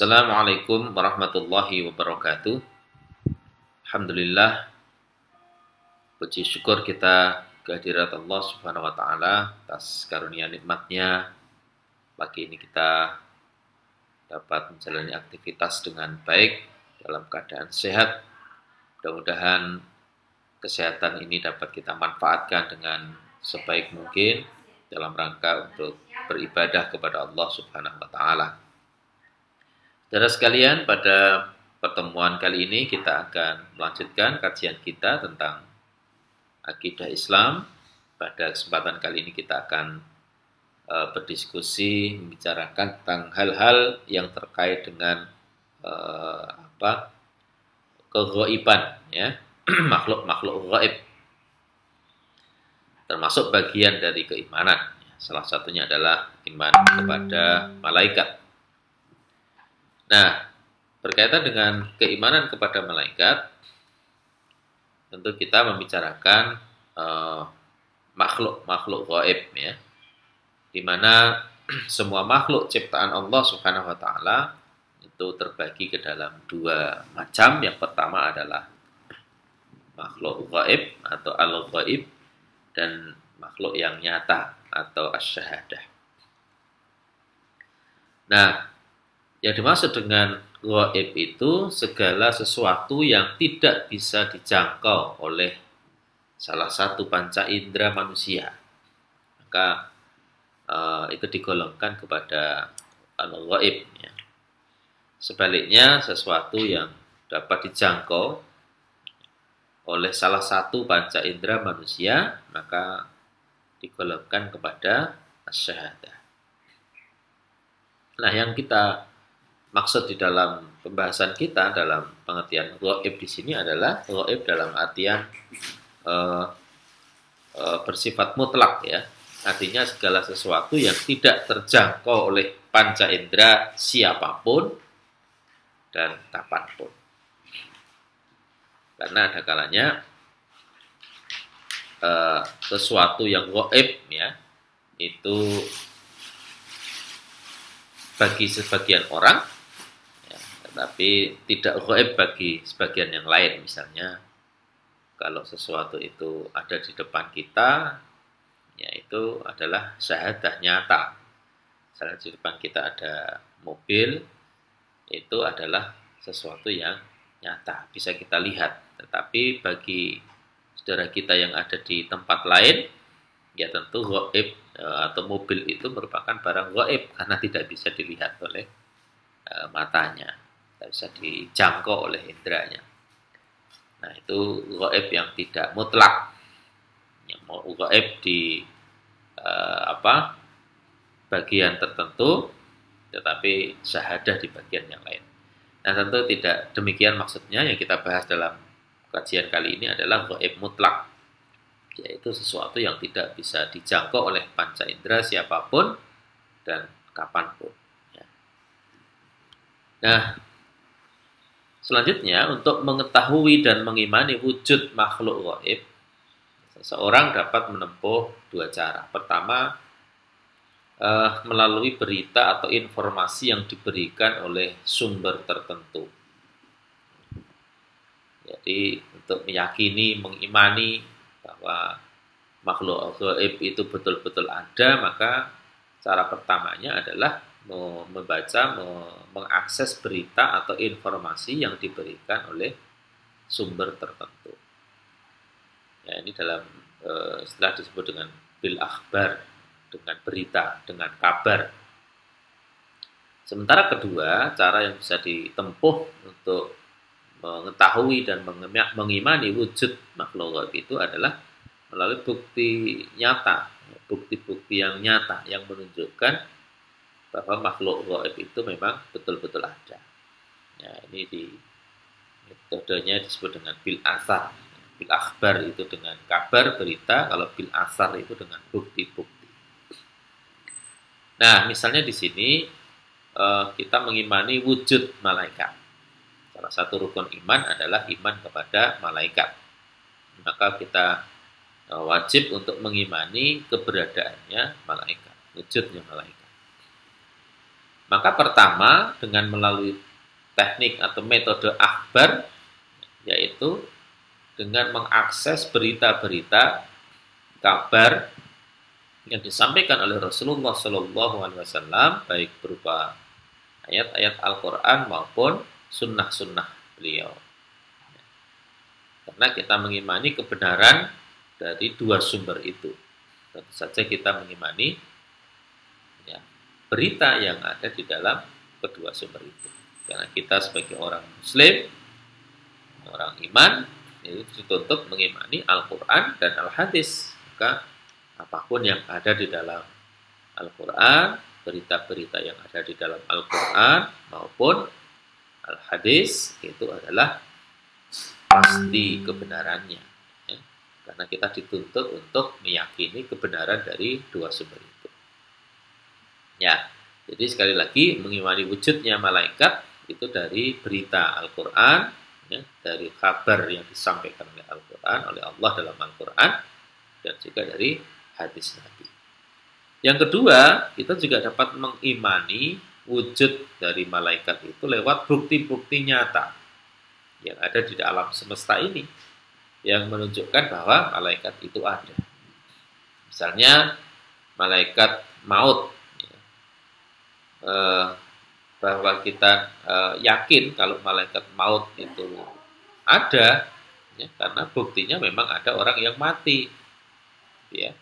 Assalamualaikum warahmatullahi wabarakatuh. Alhamdulillah, puji syukur kita kehadirat Allah Subhanahu wa taala atas karunia nikmatnya. Pagi ini kita dapat menjalani aktivitas dengan baik dalam keadaan sehat. Mudah-mudahan kesehatan ini dapat kita manfaatkan dengan sebaik mungkin dalam rangka untuk beribadah kepada Allah Subhanahu wa taala. Saudara sekalian, pada pertemuan kali ini kita akan melanjutkan kajian kita tentang akidah Islam. Pada kesempatan kali ini kita akan berdiskusi, membicarakan tentang hal-hal yang terkait dengan keghaiban, ya, makhluk-makhluk gaib, termasuk bagian dari keimanan. Salah satunya adalah iman kepada malaikat. Nah, berkaitan dengan keimanan kepada malaikat, tentu kita membicarakan makhluk-makhluk gaib, ya, di mana semua makhluk ciptaan Allah Subhanahu wa taala itu terbagi ke dalam dua macam. Yang pertama adalah makhluk gaib atau al-gaib, dan makhluk yang nyata atau asy-syahadah. Nah, yang dimaksud dengan gaib itu segala sesuatu yang tidak bisa dijangkau oleh salah satu panca indera manusia. Maka itu digolongkan kepada al-gaib, ya. Sebaliknya, sesuatu yang dapat dijangkau oleh salah satu panca indera manusia, maka digolongkan kepada asy-syahadah. Nah, yang kita maksud di dalam pembahasan kita dalam pengertian gaib di sini adalah gaib dalam artian bersifat mutlak, ya. Artinya segala sesuatu yang tidak terjangkau oleh panca indera siapapun dan kapanpun. Karena ada kalanya sesuatu yang gaib, ya, itu bagi sebagian orang, ya, tetapi tidak gaib bagi sebagian yang lain. Misalnya, kalau sesuatu itu ada di depan kita, ya, itu adalah syahadah nyata. Misalnya di depan kita ada mobil, itu adalah sesuatu yang nyata, bisa kita lihat. Tetapi bagi saudara kita yang ada di tempat lain, ya tentu gaib atau mobil itu merupakan barang gaib karena tidak bisa dilihat oleh matanya, tidak bisa dijangkau oleh inderanya. Nah, itu gaib yang tidak mutlak, yang mau gaib di bagian tertentu, tetapi syahadah di bagian yang lain. Nah, tentu tidak demikian maksudnya. Yang kita bahas dalam kajian kali ini adalah gaib mutlak, yaitu sesuatu yang tidak bisa dijangkau oleh panca indera siapapun dan kapanpun, ya. Nah, selanjutnya, untuk mengetahui dan mengimani wujud makhluk gaib, seseorang dapat menempuh dua cara. Pertama, melalui berita atau informasi yang diberikan oleh sumber tertentu. Jadi, untuk meyakini, mengimani bahwa makhluk gaib itu betul-betul ada, maka cara pertamanya adalah membaca, mengakses berita atau informasi yang diberikan oleh sumber tertentu. Ya, ini dalam istilah disebut dengan bil akhbar, dengan berita, dengan kabar. Sementara kedua, cara yang bisa ditempuh untuk mengetahui dan mengimani wujud makhluk gaib itu adalah melalui bukti nyata, bukti-bukti yang nyata yang menunjukkan bahwa makhluk gaib itu memang betul-betul ada. Ya, ini di metodenya disebut dengan bil athar. Bil akhbar itu dengan kabar, berita. Kalau bil athar itu dengan bukti-bukti. Nah, misalnya di sini kita mengimani wujud malaikat. Salah satu rukun iman adalah iman kepada malaikat. Maka kita wajib untuk mengimani keberadaannya malaikat, wujudnya malaikat. Maka pertama dengan melalui teknik atau metode akhbar, yaitu dengan mengakses berita-berita kabar yang disampaikan oleh Rasulullah Shallallahu Alaihi Wasallam, baik berupa ayat-ayat Al-Quran maupun sunnah-sunnah beliau. Karena kita mengimani kebenaran dari dua sumber itu. Tentu saja kita mengimani ya, berita yang ada di dalam kedua sumber itu. Karena kita sebagai orang Muslim, orang iman, itu dituntut mengimani Al-Quran dan Al-Hadis. Maka apapun yang ada di dalam Al-Quran, berita-berita yang ada di dalam Al-Quran maupun Al-Hadis, itu adalah pasti kebenarannya. Ya. Karena kita dituntut untuk meyakini kebenaran dari dua sumber itu. Ya, jadi sekali lagi mengimani wujudnya malaikat itu dari berita Al-Quran, ya, dari kabar yang disampaikan oleh Al-Quran, oleh Allah dalam Al-Quran, dan juga dari hadis Nabi. Yang kedua, kita juga dapat mengimani wujud dari malaikat itu lewat bukti-bukti nyata yang ada di alam semesta ini, yang menunjukkan bahwa malaikat itu ada. Misalnya, malaikat maut, ya, bahwa kita yakin kalau malaikat maut itu ada, ya, karena buktinya memang ada orang yang mati. Ya.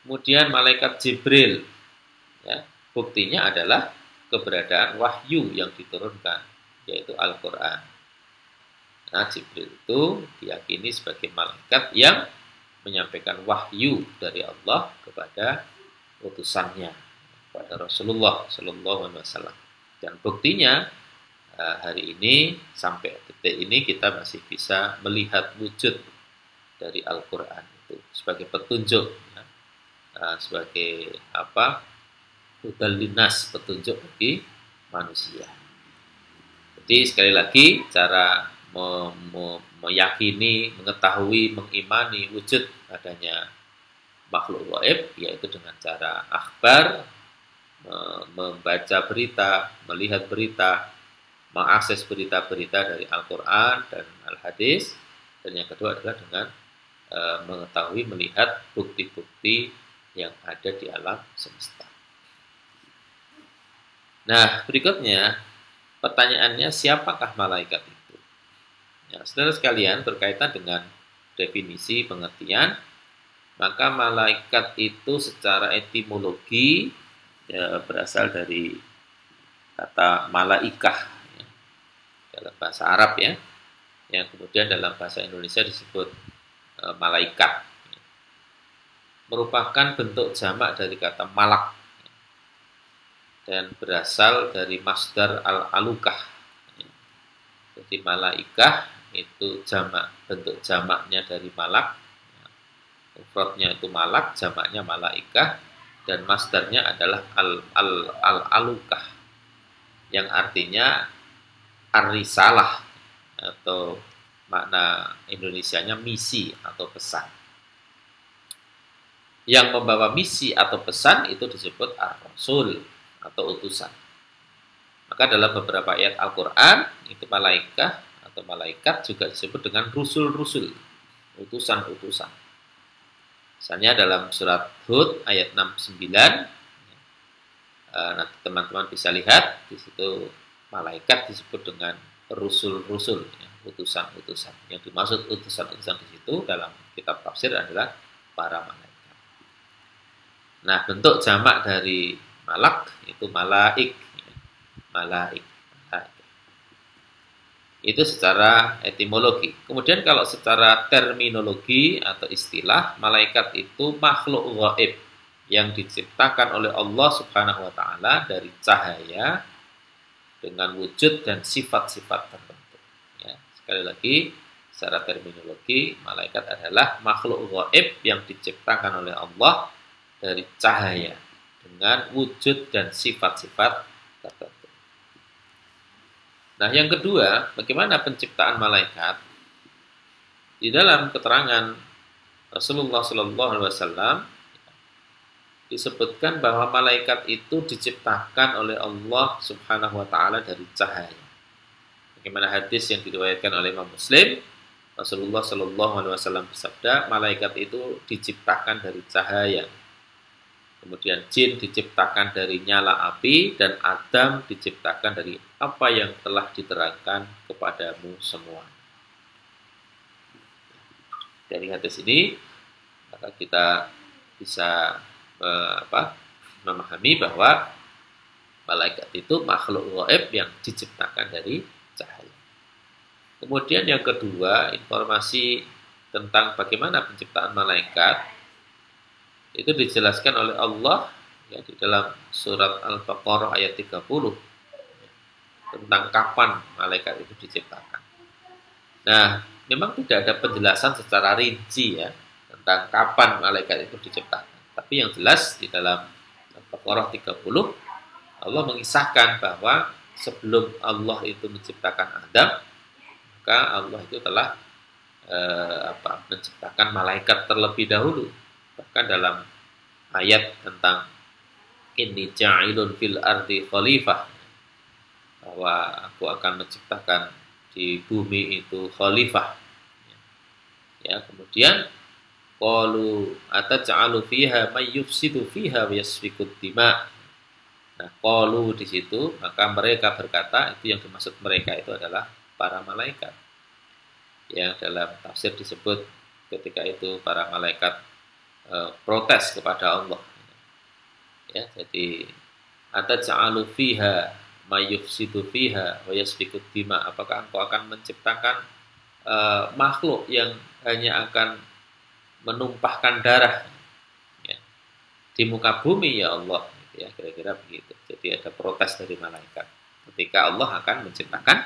Kemudian malaikat Jibril, ya, buktinya adalah keberadaan wahyu yang diturunkan, yaitu Al-Quran. Nah, Jibril itu diyakini sebagai malaikat yang menyampaikan wahyu dari Allah kepada utusannya, kepada Rasulullah Shallallahu Alaihi Wasallam. Dan buktinya hari ini sampai detik ini kita masih bisa melihat wujud dari Al-Quran itu sebagai petunjuk, ya, sebagai apa? Hudal linnas, petunjuk bagi manusia. Jadi sekali lagi cara meyakini, mengetahui, mengimani wujud adanya makhluk gaib, yaitu dengan cara akhbar, membaca berita, melihat berita, mengakses berita-berita dari Al-Quran dan Al-Hadis, dan yang kedua adalah dengan mengetahui, melihat bukti-bukti yang ada di alam semesta. Nah, berikutnya pertanyaannya, siapakah malaikat itu? Ya, saudara sekalian, berkaitan dengan definisi pengertian, maka malaikat itu secara etimologi ya, berasal dari kata malaikah, ya, dalam bahasa Arab, ya, yang kemudian dalam bahasa Indonesia disebut malaikat, ya. Merupakan bentuk jamak dari kata malak, ya, dan berasal dari masdar al-alukah, ya. Jadi malaikah itu jamak, bentuk jamaknya dari malak, mufradnya itu malak, jamaknya malaikah, dan masdarnya adalah al-alukah, yang artinya ar-risalah, atau makna Indonesianya misi atau pesan. Yang membawa misi atau pesan itu disebut ar-rasul atau utusan. Maka dalam beberapa ayat Al-Quran itu malaikah atau malaikat juga disebut dengan rusul-rusul, utusan-utusan. Misalnya dalam surat Hud ayat 69, nanti teman-teman bisa lihat di situ malaikat disebut dengan rusul-rusul, ya, utusan-utusan. Yang dimaksud utusan-utusan di situ dalam kitab tafsir adalah para malaikat. Nah, bentuk jamak dari malak itu malaik, ya, malaik. Itu secara etimologi. Kemudian kalau secara terminologi atau istilah, malaikat itu makhluk gaib yang diciptakan oleh Allah Subhanahu wa taala dari cahaya dengan wujud dan sifat-sifat tertentu. Ya, sekali lagi, secara terminologi, malaikat adalah makhluk gaib yang diciptakan oleh Allah dari cahaya dengan wujud dan sifat-sifat tertentu. Nah, yang kedua, bagaimana penciptaan malaikat? Di dalam keterangan Rasulullah Shallallahu Alaihi Wasallam disebutkan bahwa malaikat itu diciptakan oleh Allah Subhanahu wa taala dari cahaya. Bagaimana hadis yang diriwayatkan oleh Imam Muslim, Rasulullah Shallallahu alaihi wasallam bersabda, malaikat itu diciptakan dari cahaya. Kemudian jin diciptakan dari nyala api dan Adam diciptakan dari apa yang telah diterangkan kepadamu semua. Dari hadis ini maka kita bisa memahami bahwa malaikat itu makhluk gaib yang diciptakan dari cahaya. Kemudian yang kedua, informasi tentang bagaimana penciptaan malaikat itu dijelaskan oleh Allah ya, di dalam surat Al-Baqarah ayat 30 tentang kapan malaikat itu diciptakan. Nah, memang tidak ada penjelasan secara rinci ya tentang kapan malaikat itu diciptakan. Tapi yang jelas di dalam Al-Baqarah 30 Allah mengisahkan bahwa sebelum Allah itu menciptakan Adam, maka Allah itu telah menciptakan malaikat terlebih dahulu. Bahkan dalam ayat tentang inni ja'ilun fil ardi khalifah, bahwa aku akan menciptakan di bumi itu khalifah. Ya, kemudian qalu ataj'alu fiha may yufsidu fiha wa yasfikud dima. Nah, qalu di situ maka mereka berkata, itu yang dimaksud mereka itu adalah para malaikat. Yang dalam tafsir disebut ketika itu para malaikat protes kepada Allah. Ya, jadi ataj'alu fiha may yufsidu fiha wa yasfikud dima. Apakah engkau akan menciptakan makhluk yang hanya akan menumpahkan darah ya, di muka bumi ya Allah, ya kira-kira begitu. Jadi ada protes dari malaikat ketika Allah akan menciptakan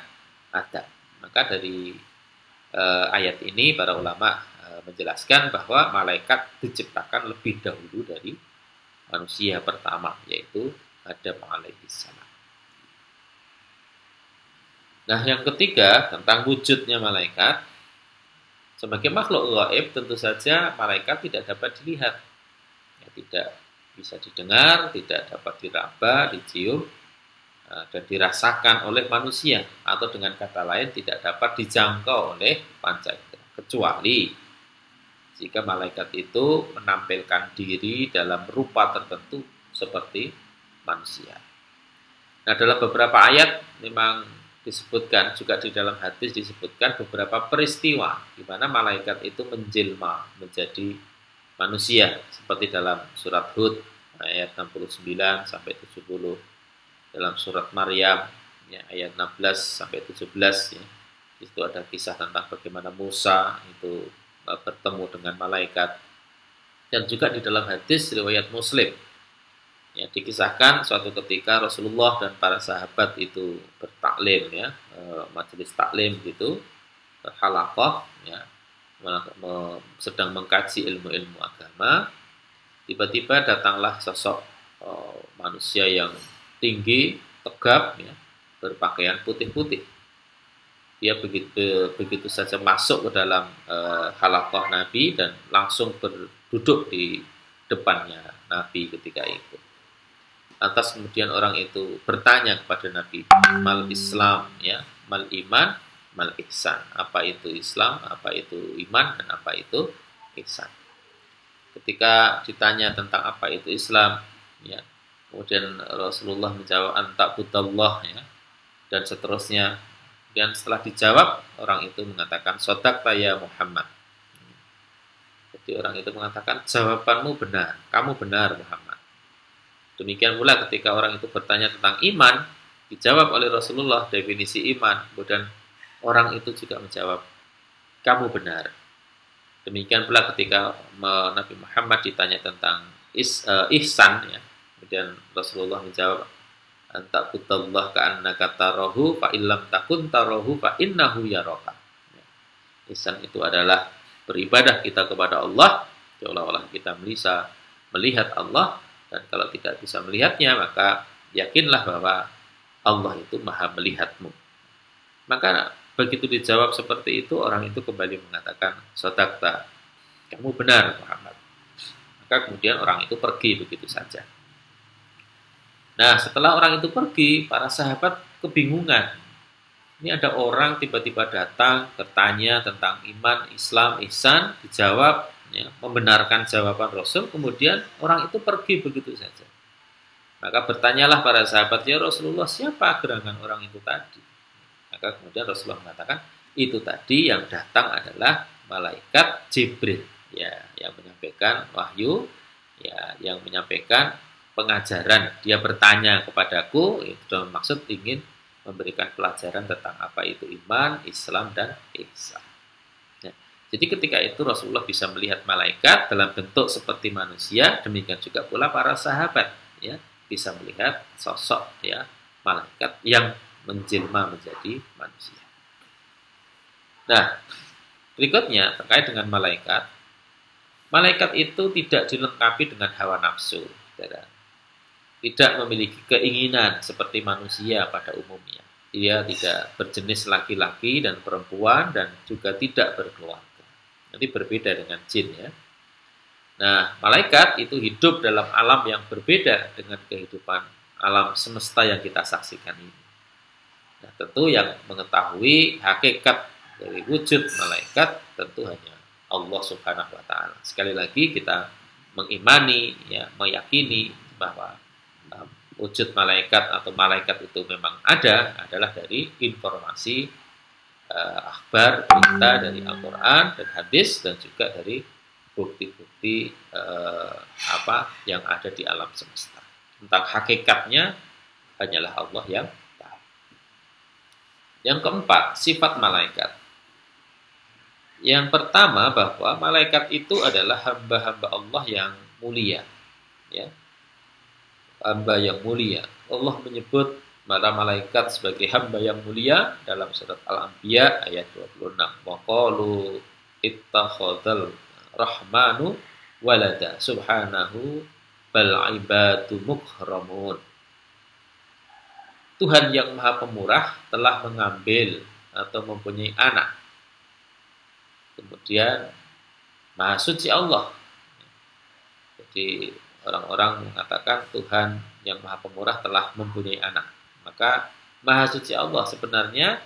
Adam. Maka dari ayat ini para ulama menjelaskan bahwa malaikat diciptakan lebih dahulu dari manusia pertama, yaitu Adam alaihissalam. Nah, yang ketiga tentang wujudnya malaikat. Sebagai makhluk gaib, tentu saja malaikat tidak dapat dilihat, ya, tidak bisa didengar, tidak dapat diraba, dicium, dan dirasakan oleh manusia, atau dengan kata lain tidak dapat dijangkau oleh panca indera, kecuali jika malaikat itu menampilkan diri dalam rupa tertentu seperti manusia. Nah, dalam beberapa ayat memang disebutkan, juga di dalam hadis disebutkan beberapa peristiwa di mana malaikat itu menjelma menjadi manusia, seperti dalam surat Hud ayat 69 sampai 70, dalam surat Maryam ya, ayat 16 sampai 17 ya. Itu ada kisah tentang bagaimana Musa itu bertemu dengan malaikat. Dan juga di dalam hadis riwayat Muslim ya, dikisahkan suatu ketika Rasulullah dan para sahabat itu bertaklim ya, majelis taklim gitu, halaqah ya, sedang mengkaji ilmu-ilmu agama. Tiba-tiba datanglah sosok manusia yang tinggi, tegap ya, berpakaian putih-putih. Dia begitu saja masuk ke dalam halaqah Nabi dan langsung berduduk di depannya Nabi ketika itu. Lantas kemudian orang itu bertanya kepada Nabi, mal Islam ya, mal iman, mal ihsan. Apa itu Islam, apa itu iman, dan apa itu ihsan. Ketika ditanya tentang apa itu Islam ya, kemudian Rasulullah menjawab anta'budallah ya, dan seterusnya. Dan setelah dijawab, orang itu mengatakan shadaqta ya Muhammad. Jadi orang itu mengatakan jawabanmu benar, kamu benar Muhammad. Demikian pula ketika orang itu bertanya tentang iman, dijawab oleh Rasulullah definisi iman, kemudian orang itu juga menjawab, kamu benar. Demikian pula ketika Nabi Muhammad ditanya tentang ihsan, ya, kemudian Rasulullah menjawab, anta'budallah ka'annaka tarahu fa illam takun tarahu fa innahu yaraka. Ihsan itu adalah beribadah kita kepada Allah, seolah-olah kita bisa melihat Allah. Dan kalau tidak bisa melihatnya, maka yakinlah bahwa Allah itu maha melihatmu. Maka begitu dijawab seperti itu, orang itu kembali mengatakan, shadaqta, kamu benar Muhammad. Maka Maka kemudian orang itu pergi begitu saja. Nah, setelah orang itu pergi, para sahabat kebingungan. Ini ada orang tiba-tiba datang, bertanya tentang iman, Islam, ihsan, dijawab, ya, membenarkan jawaban Rasul, kemudian orang itu pergi begitu saja. Maka bertanyalah para sahabat, ya Rasulullah, siapa gerangan orang itu tadi? Maka kemudian Rasulullah mengatakan, itu tadi yang datang adalah malaikat Jibril, ya, yang menyampaikan wahyu, ya, yang menyampaikan pengajaran. Dia bertanya kepadaku, itu dalam maksud ingin memberikan pelajaran tentang apa itu iman, Islam, dan ihsan. Nah, jadi ketika itu Rasulullah bisa melihat malaikat dalam bentuk seperti manusia, demikian juga pula para sahabat, ya, bisa melihat sosok, ya, malaikat yang menjelma menjadi manusia. Nah, berikutnya terkait dengan malaikat. Malaikat itu tidak dilengkapi dengan hawa nafsu, saudara. Tidak memiliki keinginan seperti manusia pada umumnya. Dia tidak berjenis laki-laki dan perempuan dan juga tidak berkeluarga. Nanti berbeda dengan jin, ya. Nah, malaikat itu hidup dalam alam yang berbeda dengan kehidupan alam semesta yang kita saksikan ini. Nah, tentu yang mengetahui hakikat dari wujud malaikat tentu hanya Allah Subhanahu wa taala. Sekali lagi kita mengimani, ya, meyakini bahwa wujud malaikat atau malaikat itu memang ada adalah dari informasi akhbar, berita dari Al-Quran dan hadis, dan juga dari bukti-bukti apa yang ada di alam semesta. Tentang hakikatnya hanyalah Allah yang tahu. Yang keempat, sifat malaikat. Yang pertama, bahwa malaikat itu adalah hamba-hamba Allah yang mulia, ya. Hamba yang mulia. Allah menyebut para malaikat sebagai hamba yang mulia dalam surat Al-Anbiya ayat 26. Wa qalu ittakhadzal rahmanu walada subhanahu bal ibadu mukramun. Tuhan yang Maha Pemurah telah mengambil atau mempunyai anak. Kemudian Maha Suci Allah. Jadi orang-orang mengatakan Tuhan yang Maha Pemurah telah mempunyai anak. Maka Maha Suci Allah sebenarnya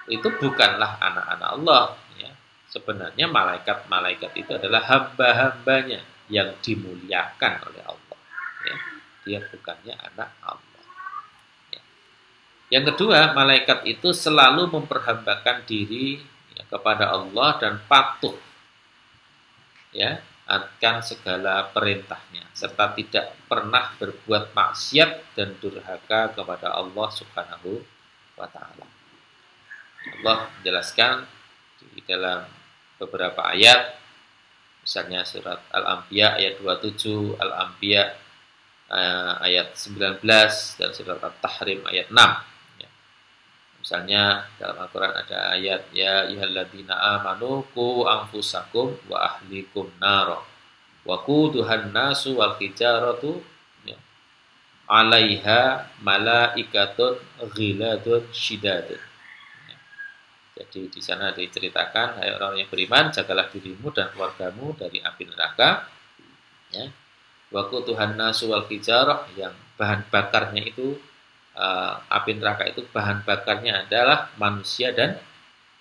itu bukanlah anak-anak Allah, ya. Sebenarnya malaikat-malaikat itu adalah hamba-hambanya yang dimuliakan oleh Allah, ya. Dia bukannya anak Allah, ya. Yang kedua, malaikat itu selalu memperhambakan diri, ya, kepada Allah dan patuh, ya, akan segala perintahnya, serta tidak pernah berbuat maksiat dan durhaka kepada Allah Subhanahu wa taala. Allah menjelaskan di dalam beberapa ayat, misalnya surat Al-Anbiya ayat 27, Al-Anbiya ayat 19, dan surat At-Tahrim ayat 6. Misalnya dalam Al-Quran ada ayat, ya ayyuhalladzina amanu qu anfusakum wa ahlikum naro wa quduhan nasu wal hijaratu, ya, 'alaiha malaikatun ghiladun syidadun. Ya. Jadi di sana diceritakan, hai orang yang beriman, jagalah dirimu dan keluargamu dari api neraka, ya. Wa quduhan nasu wal hijarah, yang bahan bakarnya itu api neraka itu bahan bakarnya adalah manusia dan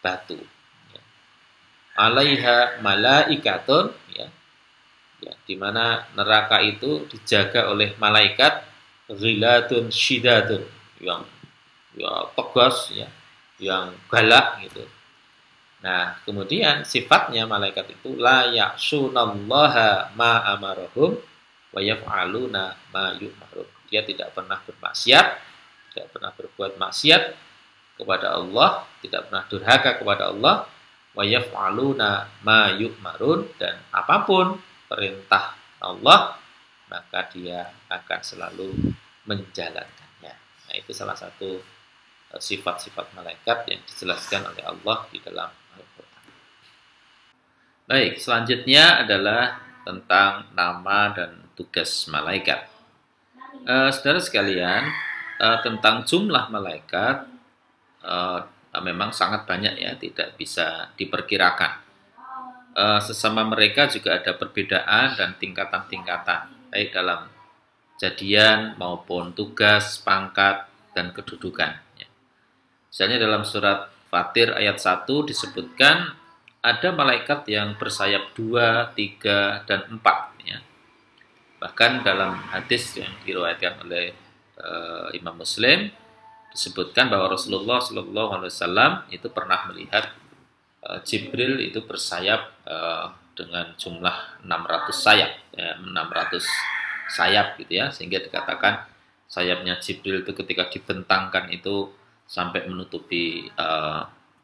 batu, ya. 'Alaiha malaikatun, ya, ya, di mana neraka itu dijaga oleh malaikat ghiladun syidadun, yang, ya, tegas, ya, yang galak gitu. Nah, kemudian sifatnya malaikat itu la ya'sunallaha ma amarahum wa yaf'aluna ma yu'marun. Dia tidak pernah bermaksiat, tidak pernah berbuat maksiat kepada Allah, tidak pernah durhaka kepada Allah, wa yaf'aluna ma yu'marun, dan apapun perintah Allah maka dia akan selalu menjalankannya. Nah, itu salah satu sifat-sifat malaikat yang dijelaskan oleh Allah di dalam Al-Quran. Baik, selanjutnya adalah tentang nama dan tugas malaikat. Saudara sekalian, tentang jumlah malaikat memang sangat banyak, ya, tidak bisa diperkirakan. sesama mereka juga ada perbedaan dan tingkatan-tingkatan, baik dalam jadian maupun tugas, pangkat, dan kedudukan. Ya. Misalnya dalam surat Fatir ayat 1 disebutkan ada malaikat yang bersayap 2, 3, dan 4. Ya. Bahkan dalam hadis yang diriwayatkan oleh Imam Muslim disebutkan bahwa Rasulullah SAW itu pernah melihat Jibril itu bersayap dengan jumlah 600 sayap, ya, 600 sayap gitu ya, sehingga dikatakan sayapnya Jibril itu ketika dibentangkan itu sampai menutupi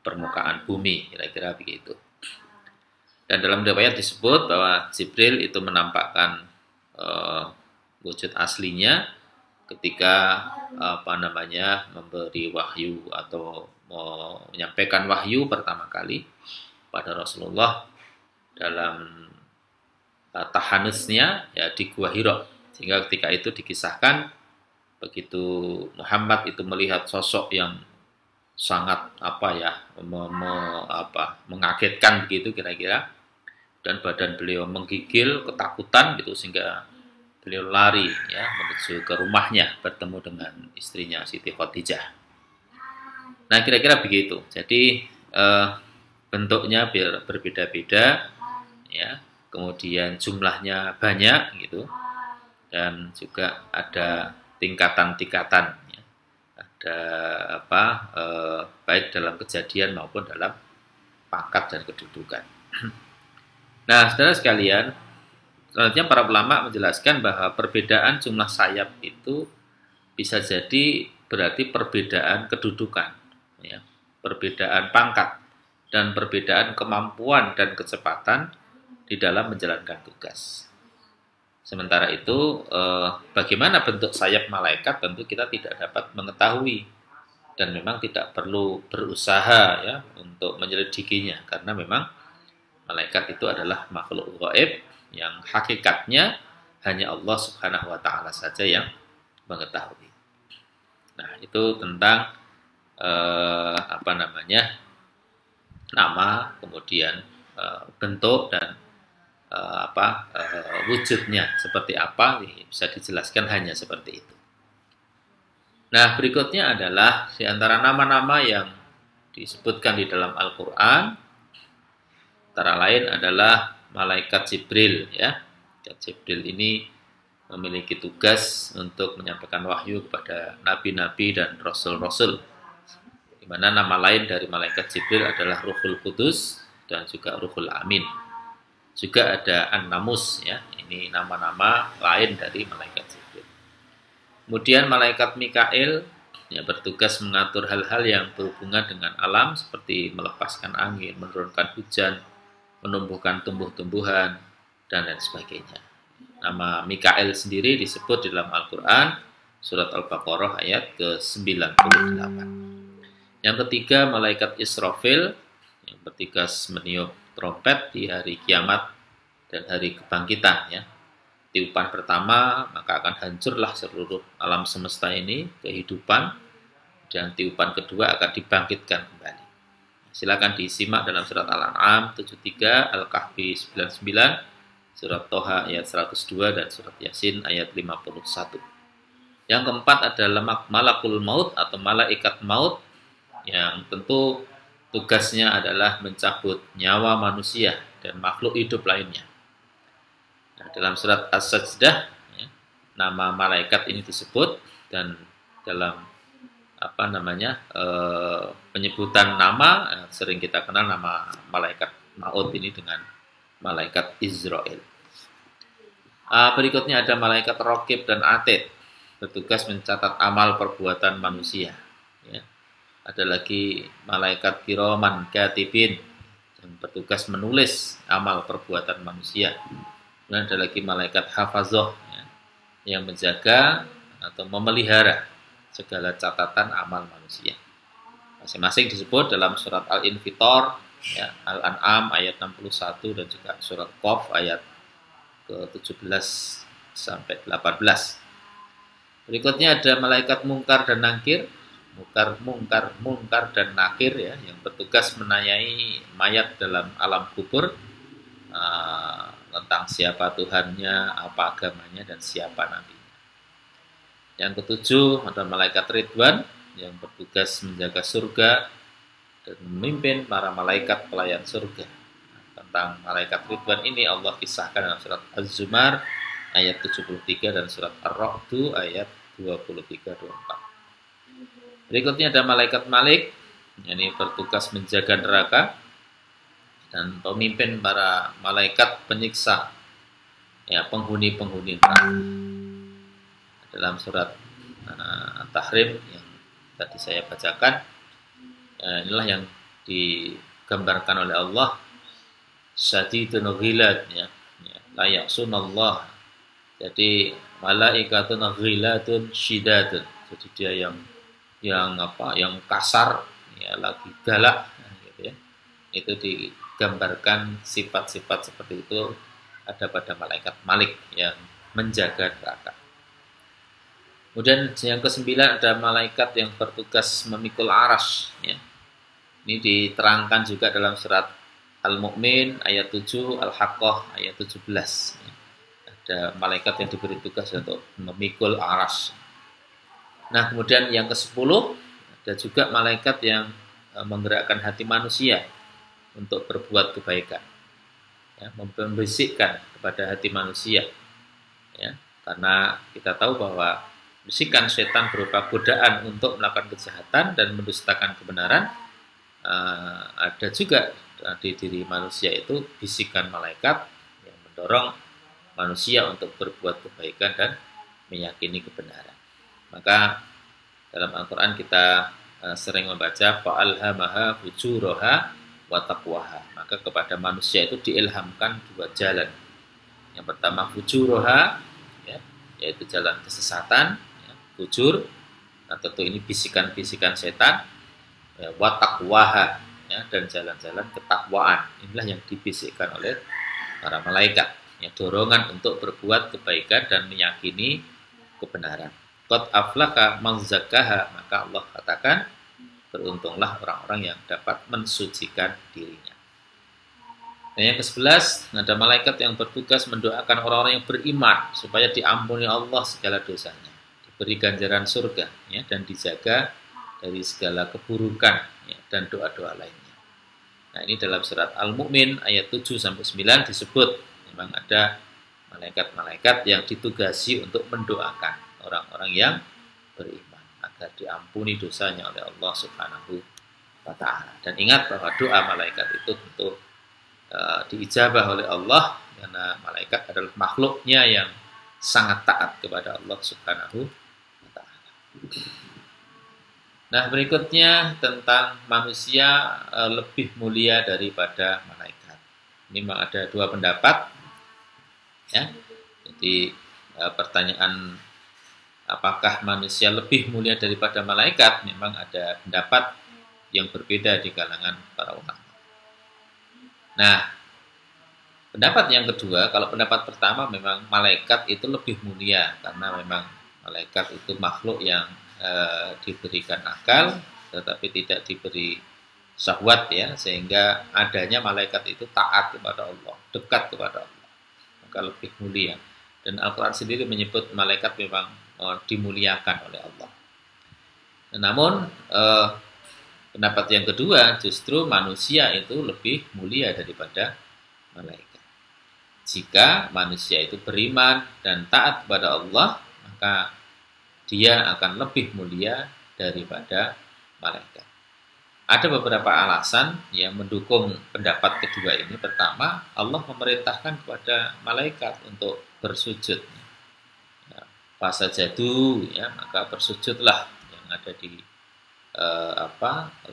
permukaan bumi, kira-kira begitu. Dan dalam riwayat disebut bahwa Jibril itu menampakkan wujud aslinya ketika memberi wahyu atau menyampaikan wahyu pertama kali pada Rasulullah dalam tahanusnya ya di Gua Hira. Sehingga ketika itu dikisahkan begitu Muhammad itu melihat sosok yang sangat mengagetkan begitu kira-kira, dan badan beliau menggigil ketakutan gitu sehingga beliau lari ya menuju ke rumahnya bertemu dengan istrinya Siti Khadijah. Nah kira-kira begitu. Jadi bentuknya berbeda-beda ya, kemudian jumlahnya banyak gitu, dan juga ada tingkatan-tingkatan ya. Ada baik dalam kejadian maupun dalam pangkat dan kedudukan. Nah, saudara sekalian, selanjutnya para ulama menjelaskan bahwa perbedaan jumlah sayap itu bisa jadi berarti perbedaan kedudukan, ya, perbedaan pangkat, dan perbedaan kemampuan dan kecepatan di dalam menjalankan tugas. Sementara itu, bagaimana bentuk sayap malaikat tentu kita tidak dapat mengetahui, dan memang tidak perlu berusaha ya untuk menyelidikinya, karena memang malaikat itu adalah makhluk gaib yang hakikatnya hanya Allah Subhanahu wa taala saja yang mengetahui. Nah, itu tentang nama, kemudian bentuk dan wujudnya seperti apa, bisa dijelaskan hanya seperti itu. Nah, berikutnya adalah di antara nama-nama yang disebutkan di dalam Al-Qur'an, antara lain adalah malaikat Jibril ya. Jibril ini memiliki tugas untuk menyampaikan wahyu kepada nabi-nabi dan rasul-rasul. Di mana nama lain dari malaikat Jibril adalah Ruhul Qudus dan juga Ruhul Amin. Juga ada An-Namus ya. Ini nama-nama lain dari malaikat Jibril. Kemudian malaikat Mikail yang bertugas mengatur hal-hal yang berhubungan dengan alam seperti melepaskan angin, menurunkan hujan, menumbuhkan tumbuh-tumbuhan, dan lain sebagainya. Nama Mikail sendiri disebut di dalam Al-Quran, surat Al-Baqarah ayat ke-98. Yang ketiga, malaikat Israfil, yang bertugas meniup trompet di hari kiamat dan hari kebangkitan. Ya. Tiupan pertama, maka akan hancurlah seluruh alam semesta ini, kehidupan, dan tiupan kedua akan dibangkitkan kembali. Silakan disimak dalam surat Al-An'am 73, Al-Kahfi 99, surat Toha ayat 102, dan surat Yasin ayat 51. Yang keempat adalah Malakul Maut atau malaikat maut, yang tentu tugasnya adalah mencabut nyawa manusia dan makhluk hidup lainnya. Nah, dalam surat As-Sajdah ya, nama malaikat ini disebut, dan dalam penyebutan nama sering kita kenal nama malaikat maut ini dengan malaikat Israel. Berikutnya ada malaikat Raqib dan Atid, bertugas mencatat amal perbuatan manusia. Ya. Ada lagi malaikat Kiraman Katibin yang bertugas menulis amal perbuatan manusia. Dan ada lagi malaikat Hafazah ya, yang menjaga atau memelihara segala catatan amal manusia. Masing-masing disebut dalam surat Al-Infitor, ya, Al-An'am ayat 61, dan juga surat Qaf ayat ke-17 sampai 18. Berikutnya ada malaikat Mungkar dan Nakir, Mungkar dan Nakir ya, yang bertugas menanyai mayat dalam alam kubur tentang siapa Tuhannya, apa agamanya, dan siapa nabinya. Yang ketujuh ada malaikat Ridwan yang bertugas menjaga surga dan memimpin para malaikat pelayan surga. Tentang malaikat Ridwan ini Allah kisahkan dalam surat Az-Zumar ayat 73 dan surat Ar-Ra'd ayat 23-24. Berikutnya ada malaikat Malik, ini bertugas menjaga neraka dan pemimpin para malaikat penyiksa, ya, penghuni-penghuni neraka. Dalam surat At-Tahrim yang tadi saya bacakan, inilah yang digambarkan oleh Allah, syadidun ghilad, ya, la ya'sunallah. Jadi malaikatun ghiladun syidadun. Jadi dia yang kasar, ya, lagi galak, gitu ya. Itu digambarkan sifat-sifat seperti itu ada pada malaikat Malik yang menjaga neraka. Kemudian yang ke-9 ada malaikat yang bertugas memikul arsy, ya. Ini diterangkan juga dalam surat Al-Mu'min ayat 7, Al-Haqqah ayat 17. Ya. Ada malaikat yang diberi tugas untuk memikul arsy. Nah, kemudian yang ke-10 ada juga malaikat yang menggerakkan hati manusia untuk berbuat kebaikan, ya, membisikkan kepada hati manusia, ya, karena kita tahu bahwa bisikan setan berupa godaan untuk melakukan kejahatan dan mendustakan kebenaran, ada juga di diri manusia itu bisikan malaikat yang mendorong manusia untuk berbuat kebaikan dan meyakini kebenaran. Maka dalam Al-Quran kita sering membaca fa'alhamaha fujuraha wa taqwaha. Maka kepada manusia itu diilhamkan dua jalan. Yang pertama fujuraha, ya, yaitu jalan kesesatan, ya, fujur. Nah, tentu ini bisikan-bisikan setan, ya, wa taqwaha, ya, dan jalan-jalan ketakwaan. Inilah yang dibisikkan oleh para malaikat, ya, dorongan untuk berbuat kebaikan dan meyakini kebenaran. Qad aflaha man zakkaha, maka Allah katakan beruntunglah orang-orang yang dapat mensucikan dirinya. Dan yang ke-11 ada malaikat yang bertugas mendoakan orang-orang yang beriman supaya diampuni Allah segala dosanya, diberi ganjaran surga, ya, dan dijaga dari segala keburukan, ya, dan doa-doa lainnya. Nah, ini dalam surat Al-Mu'min ayat 7-9 disebut memang ada malaikat-malaikat yang ditugasi untuk mendoakan orang-orang yang beriman agar diampuni dosanya oleh Allah Subhanahu wa Ta'ala. Dan ingat bahwa doa malaikat itu tentu diijabah oleh Allah karena malaikat adalah makhluknya yang sangat taat kepada Allah Subhanahu wa Ta'ala. Nah, berikutnya tentang manusia lebih mulia daripada malaikat. Ini memang ada dua pendapat, ya. Jadi pertanyaan apakah manusia lebih mulia daripada malaikat, memang ada pendapat yang berbeda di kalangan para ulama. Nah, pendapat yang kedua, kalau pendapat pertama memang malaikat itu lebih mulia karena memang malaikat itu makhluk yang diberikan akal tetapi tidak diberi syahwat, ya, sehingga adanya malaikat itu taat kepada Allah, dekat kepada Allah, maka lebih mulia. Dan Al-Quran sendiri menyebut malaikat memang dimuliakan oleh Allah. Namun pendapat yang kedua justru manusia itu lebih mulia daripada malaikat. Jika manusia itu beriman dan taat kepada Allah, maka dia akan lebih mulia daripada malaikat. Ada beberapa alasan yang mendukung pendapat kedua ini. Pertama, Allah memerintahkan kepada malaikat untuk bersujud. Fasajadu, ya, maka bersujudlah, yang ada di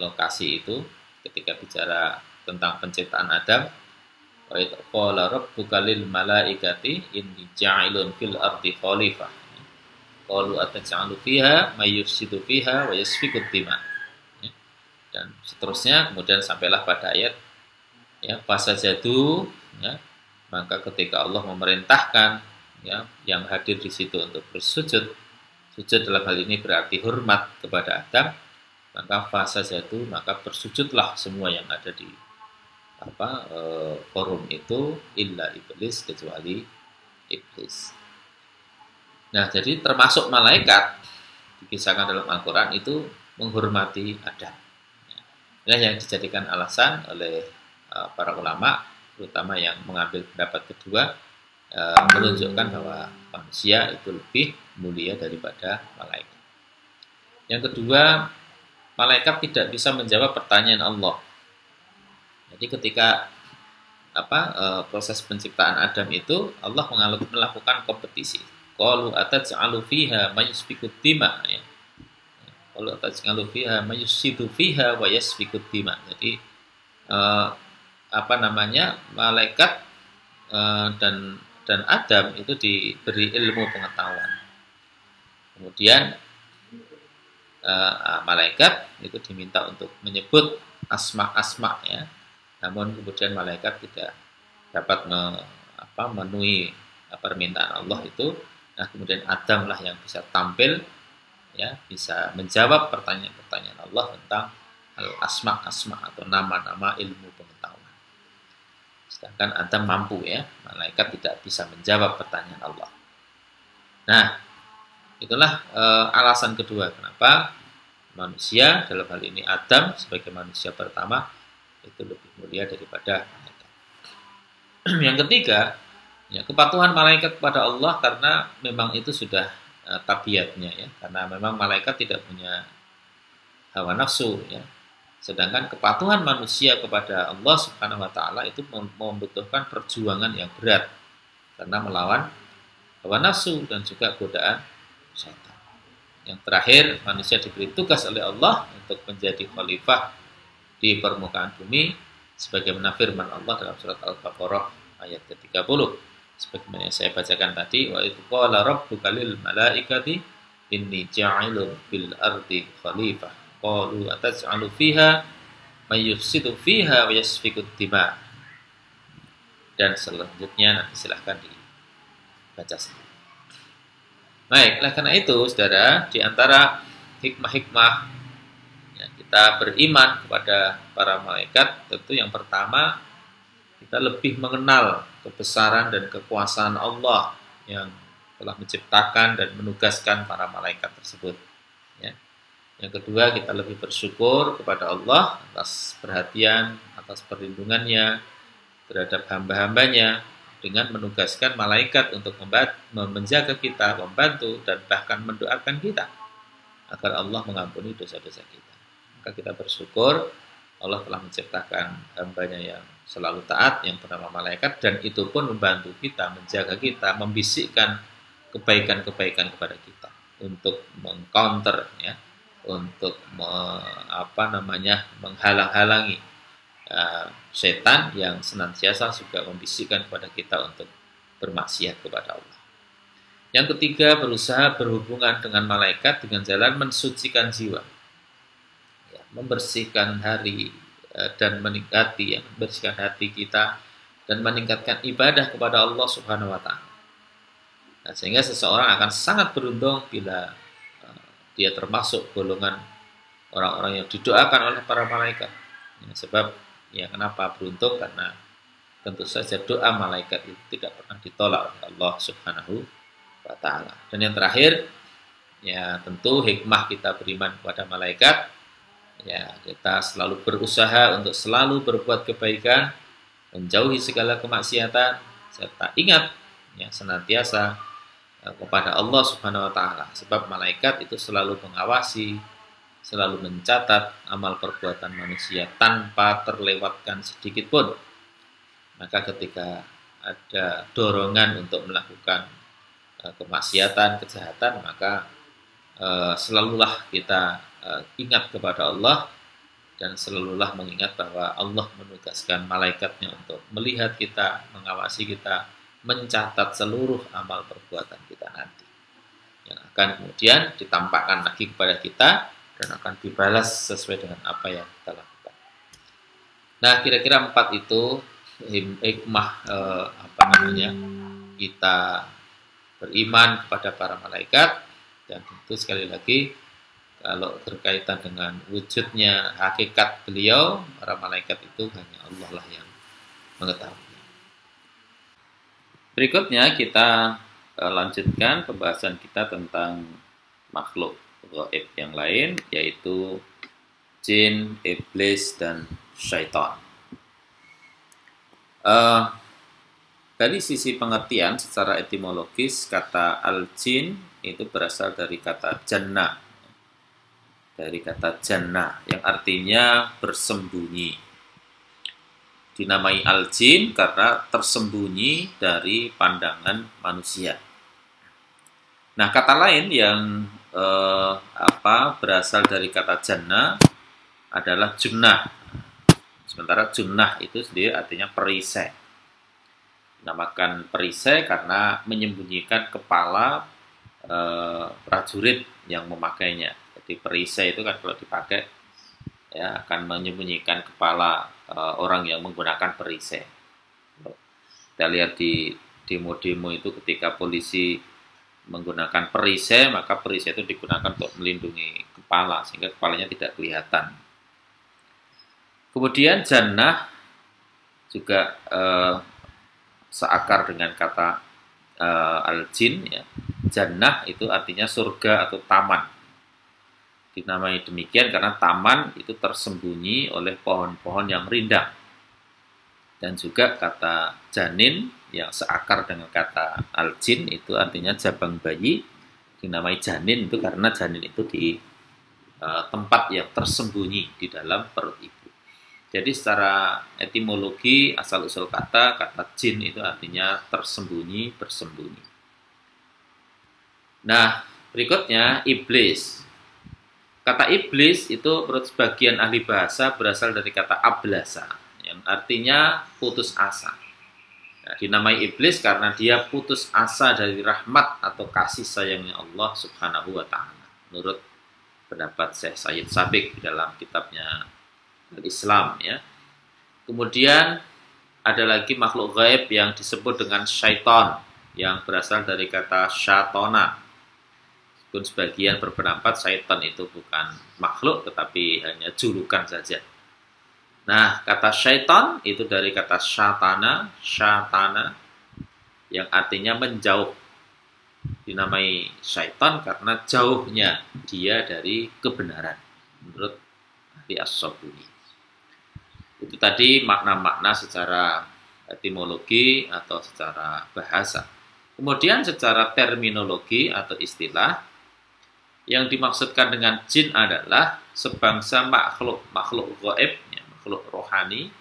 lokasi itu ketika bicara tentang penciptaan Adam. Wa idh qala rabbuka lil malaikati inni ja'ilun fil ardi khalifah. Qalu ataj'alu fiha may yufsidu fiha wa yasfiku dima. Ya. Dan seterusnya, kemudian sampailah pada ayat, ya, fasajadu, ya, maka ketika Allah memerintahkan, ya, yang hadir di situ untuk bersujud, sujud dalam hal ini berarti hormat kepada Adam, maka fasajadu, maka bersujudlah semua yang ada di forum itu illa iblis, kecuali iblis. Nah, jadi termasuk malaikat dikisahkan dalam Al-Quran itu menghormati Adam. Nah, yang dijadikan alasan oleh para ulama, terutama yang mengambil pendapat kedua, menunjukkan bahwa manusia itu lebih mulia daripada malaikat. Yang kedua, malaikat tidak bisa menjawab pertanyaan Allah. Jadi ketika proses penciptaan Adam itu, Allah melakukan kompetisi. Qalu ataj'alu fiha mayusfikut dima, ya. Qalu ataj'alu fiha mayusidu fiha wa yasfikut dima. Jadi malaikat dan Adam itu diberi ilmu pengetahuan. Kemudian malaikat itu diminta untuk menyebut asma-asma, ya. Namun kemudian malaikat tidak dapat memenuhi permintaan Allah itu. Nah, kemudian Adam lah yang bisa tampil, ya, bisa menjawab pertanyaan-pertanyaan Allah tentang asma-asma atau nama-nama ilmu pengetahuan. Sedangkan Adam mampu, ya, malaikat tidak bisa menjawab pertanyaan Allah. Nah, itulah alasan kedua kenapa manusia, dalam hal ini Adam sebagai manusia pertama, itu lebih mulia daripada malaikat. Yang ketiga, ya, kepatuhan malaikat kepada Allah karena memang itu sudah tabiatnya, ya, karena memang malaikat tidak punya hawa nafsu, ya. Sedangkan kepatuhan manusia kepada Allah Subhanahu wa taala itu membutuhkan perjuangan yang berat karena melawan hawa nafsu dan juga godaan syaitan. Yang terakhir, manusia diberi tugas oleh Allah untuk menjadi khalifah di permukaan bumi sebagaimana firman Allah dalam surat Al-Baqarah ayat ke-30. Sebagaimana yang saya bacakan tadi, wa idz qala rabbuka lil malaikati inni ja'ilun fil ardi khalifah qalu ataj'alu fiha may yufsidu fiha wa yasfiku dima. Dan selanjutnya nanti silahkan dibaca sendiri. Baik, karena itu saudara, di antara hikmah-hikmah, ya, kita beriman kepada para malaikat, tentu yang pertama kita lebih mengenal kebesaran dan kekuasaan Allah yang telah menciptakan dan menugaskan para malaikat tersebut, ya. Yang kedua, kita lebih bersyukur kepada Allah atas perhatian, atas perlindungannya terhadap hamba-hambanya dengan menugaskan malaikat untuk menjaga kita, membantu, dan bahkan mendoakan kita agar Allah mengampuni dosa-dosa kita. Maka kita bersyukur Allah telah menciptakan hambanya yang selalu taat, yang bernama malaikat, dan itu pun membantu kita, menjaga kita, membisikkan kebaikan-kebaikan kepada kita untuk mengcounter, ya, untuk menghalang-halangi setan yang senantiasa juga membisikkan kepada kita untuk bermaksiat kepada Allah. Yang ketiga, berusaha berhubungan dengan malaikat dengan jalan mensucikan jiwa, ya, membersihkan hari dan membersihkan hati kita dan meningkatkan ibadah kepada Allah Subhanahu wa taala. Nah, sehingga seseorang akan sangat beruntung bila dia termasuk golongan orang-orang yang didoakan oleh para malaikat. Ya, sebab, ya, kenapa beruntung? Karena tentu saja doa malaikat itu tidak pernah ditolak oleh Allah Subhanahu wa taala. Dan yang terakhir, ya, tentu hikmah kita beriman kepada malaikat, ya, kita selalu berusaha untuk selalu berbuat kebaikan, menjauhi segala kemaksiatan, serta ingat, ya, senantiasa kepada Allah Subhanahu wa taala. Sebab malaikat itu selalu mengawasi, selalu mencatat amal perbuatan manusia tanpa terlewatkan sedikit pun. Maka ketika ada dorongan untuk melakukan kemaksiatan, kejahatan, maka selalulah kita ingat kepada Allah dan selalulah mengingat bahwa Allah menugaskan malaikatnya untuk melihat kita, mengawasi kita, mencatat seluruh amal perbuatan kita nanti, yang akan kemudian ditampakkan lagi kepada kita dan akan dibalas sesuai dengan apa yang kita lakukan. Nah, kira-kira 4 itu hikmah kita beriman kepada para malaikat. Dan tentu sekali lagi Kalau berkaitan dengan wujudnya hakikat beliau, para malaikat itu hanya Allah lah yang mengetahui. Berikutnya kita lanjutkan pembahasan kita tentang makhluk gaib yang lain, yaitu jin, iblis, dan syaitan. Dari sisi pengertian secara etimologis, kata al-jin itu berasal dari kata jannah. Dari kata jannah yang artinya bersembunyi. Dinamai al-jin karena tersembunyi dari pandangan manusia. Nah, kata lain yang berasal dari kata jannah adalah junnah. Sementara junnah itu sendiri artinya perisai. Dinamakan perisai karena menyembunyikan kepala prajurit yang memakainya. Jadi perisai itu kan kalau dipakai ya akan menyembunyikan kepala orang yang menggunakan perisai. Kita lihat di demo-demo itu ketika polisi menggunakan perisai, maka perisai itu digunakan untuk melindungi kepala sehingga kepalanya tidak kelihatan. Kemudian jannah juga seakar dengan kata al-jin ya. Jannah itu artinya surga atau taman. Dinamai demikian karena taman itu tersembunyi oleh pohon-pohon yang rindang. Dan juga kata janin yang seakar dengan kata al-jin itu artinya jabang bayi. Dinamai janin itu karena janin itu di tempat yang tersembunyi di dalam perut ibu. Jadi secara etimologi asal-usul kata jin itu artinya tersembunyi, bersembunyi. Nah, berikutnya iblis. Kata iblis itu menurut sebagian ahli bahasa berasal dari kata ablasa, yang artinya putus asa. Nah, dinamai iblis karena dia putus asa dari rahmat atau kasih sayangnya Allah Subhanahu wa Ta'ala. Menurut pendapat Syekh Sayyid Sabiq di dalam kitabnya Al-Islam ya. Kemudian ada lagi makhluk gaib yang disebut dengan syaitan yang berasal dari kata syatona. Meskipun sebagian berpendapat syaitan itu bukan makhluk tetapi hanya julukan saja. Nah, kata syaitan itu dari kata syatana yang artinya menjauh. Dinamai syaitan karena jauhnya dia dari kebenaran menurut ahli as-Sabuni. Itu tadi makna-makna secara etimologi atau secara bahasa. Kemudian secara terminologi atau istilah, yang dimaksudkan dengan jin adalah sebangsa makhluk gaib, ya, makhluk rohani,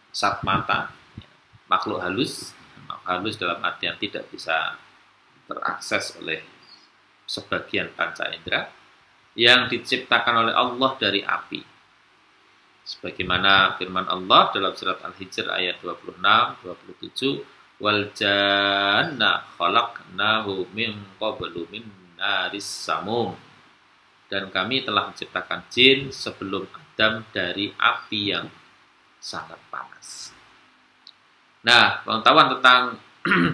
sat mata, ya, makhluk halus dalam artian tidak bisa terakses oleh sebagian panca indera, yang diciptakan oleh Allah dari api. Sebagaimana firman Allah dalam surat Al-Hijr ayat 26-27, wal janna khalaqnahu min qablu min naris samum. Dan kami telah menciptakan jin sebelum Adam dari api yang sangat panas. Nah, pengetahuan tentang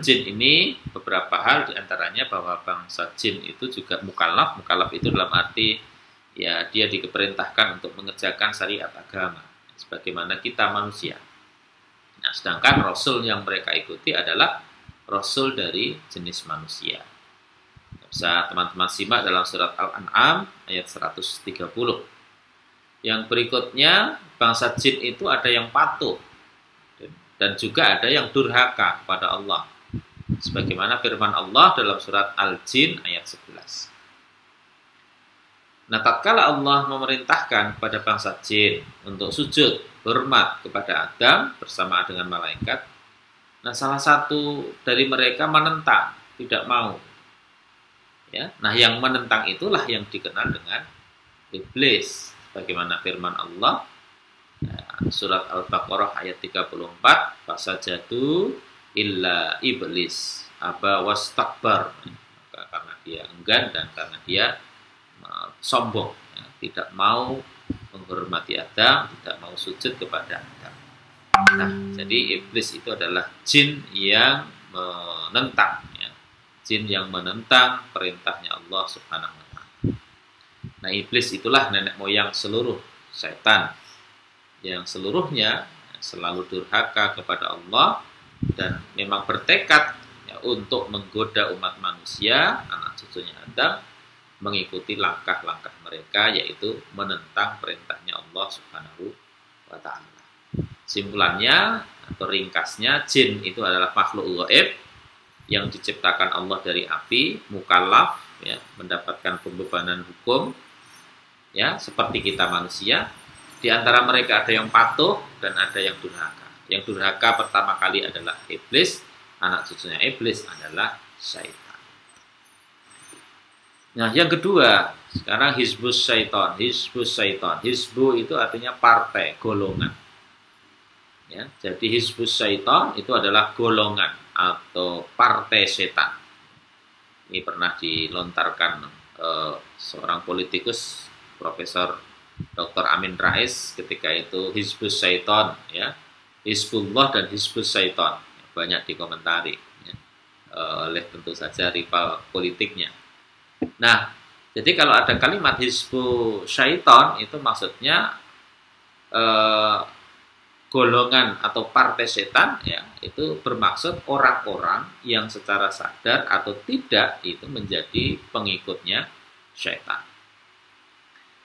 jin ini beberapa hal, diantaranya bahwa bangsa jin itu juga mukallaf. Mukallaf itu dalam arti ya dia diperintahkan untuk mengerjakan syariat agama sebagaimana kita manusia. Nah, sedangkan rasul yang mereka ikuti adalah rasul dari jenis manusia. Bisa teman-teman simak dalam surat Al-An'am ayat 130. Yang berikutnya, bangsa jin itu ada yang patuh dan juga ada yang durhaka kepada Allah. Sebagaimana firman Allah dalam surat Al-Jin ayat 11. Nah, tatkala Allah memerintahkan kepada bangsa jin untuk sujud, hormat kepada Adam bersama dengan malaikat, nah salah satu dari mereka menentang, tidak mau. Ya, nah yang menentang itulah yang dikenal dengan iblis. Bagaimana firman Allah surat Al-Baqarah ayat 34, fasajadu illa iblis aba wastakbar. Karena dia enggan dan karena dia sombong, ya, tidak mau menghormati Adam, tidak mau sujud kepada Adam. Nah, jadi iblis itu adalah jin yang menentang, ya, jin yang menentang perintahnya Allah Subhanahu wa Ta'ala. Nah, iblis itulah nenek moyang seluruh setan, yang seluruhnya selalu durhaka kepada Allah dan memang bertekad ya, untuk menggoda umat manusia, anak cucunya Adam, mengikuti langkah-langkah mereka, yaitu menentang perintahnya Allah Subhanahu wa Ta'ala. Simpulannya atau ringkasnya, jin itu adalah makhluk gaib yang diciptakan Allah dari api, mukallaf, ya, mendapatkan pembebanan hukum, ya, seperti kita manusia. Di antara mereka ada yang patuh dan ada yang durhaka. Yang durhaka pertama kali adalah iblis, anak cucunya iblis adalah syaitan. Nah, yang kedua, sekarang hizbus syaitan. Hizbus syaitan. Hizbu itu artinya partai, golongan. Ya, jadi hizbus syaitan itu adalah golongan atau partai setan. Ini pernah dilontarkan seorang politikus, Profesor Dr. Amin Rais, ketika itu hizbus syaitan, ya, Hizbullah dan hizbus syaitan, banyak dikomentari, ya, oleh tentu saja rival politiknya. Nah, jadi kalau ada kalimat hizbu syaitan itu maksudnya golongan atau partai setan, ya, itu bermaksud orang-orang yang secara sadar atau tidak itu menjadi pengikutnya syaitan.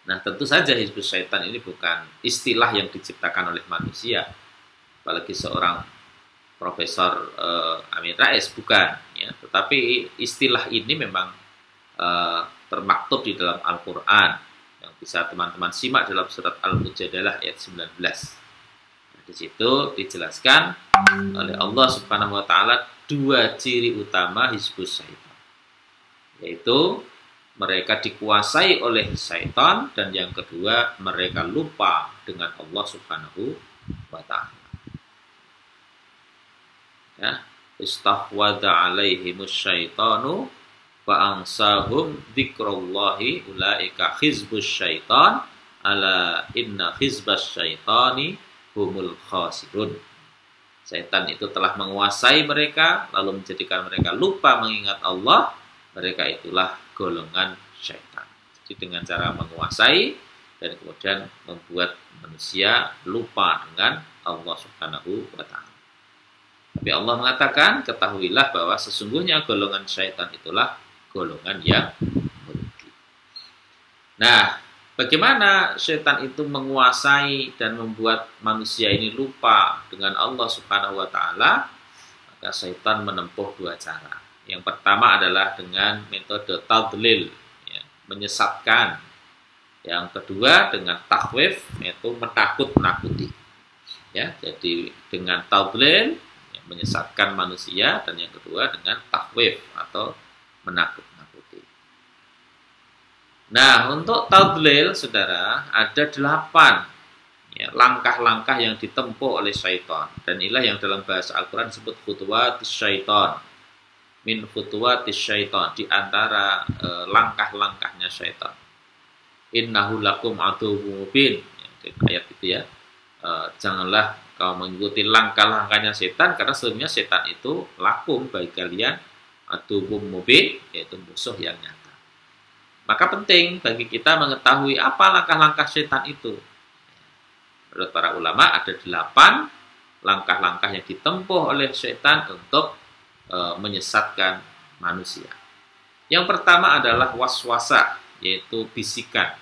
Nah, tentu saja hizbus syaitan ini bukan istilah yang diciptakan oleh manusia, apalagi seorang Profesor Amin Rais, bukan, ya, tetapi istilah ini memang termaktub di dalam Al-Quran yang bisa teman-teman simak dalam surat Al-Mujadalah ayat 19. Nah, di situ dijelaskan oleh Allah Subhanahu wa Ta'ala dua ciri utama hizbus syaitan, yaitu mereka dikuasai oleh syaitan, dan yang kedua mereka lupa dengan Allah Subhanahu wa Ta'ala. Ya, istahwadha alaihimus syaitanu fa'ansahum dzikrallahi ulaika hizbus syaitan ala inna hizbas syaitani humul khasirun. Syaitan itu telah menguasai mereka lalu menjadikan mereka lupa mengingat Allah. Mereka itulah golongan syaitan. Jadi dengan cara menguasai dan kemudian membuat manusia lupa dengan Allah Subhanahu wa Ta'ala. Tapi Allah mengatakan, ketahuilah bahwa sesungguhnya golongan syaitan itulah golongan yang merugi. Nah, bagaimana syaitan itu menguasai dan membuat manusia ini lupa dengan Allah Subhanahu wa Ta'ala? Maka syaitan menempuh dua cara. Yang pertama adalah dengan metode tadlil, ya, menyesatkan. Yang kedua dengan takhwif, yaitu menakut-nakuti. Ya, jadi dengan tadlil, ya, menyesatkan manusia, dan yang kedua dengan takhwif atau menakut-nakuti. Nah, untuk tadlil, saudara, ada 8 ya, langkah-langkah yang ditempuh oleh syaitan. Dan inilah yang dalam bahasa Al-Quran disebut khutuwatis syaitan. Min khutuwatis syaitan, di antara langkah-langkahnya syaitan. Innahu lakum aduwwun mubin. Ya, ayat itu ya. Janganlah kau mengikuti langkah-langkahnya setan, karena sebenarnya setan itu lakum bagi kalian aduwwun mubin, yaitu musuh yang nyata. Maka penting bagi kita mengetahui apa langkah-langkah setan itu. Menurut para ulama ada 8 langkah-langkah yang ditempuh oleh setan untuk menyesatkan manusia. Yang pertama adalah waswasah, yaitu bisikan.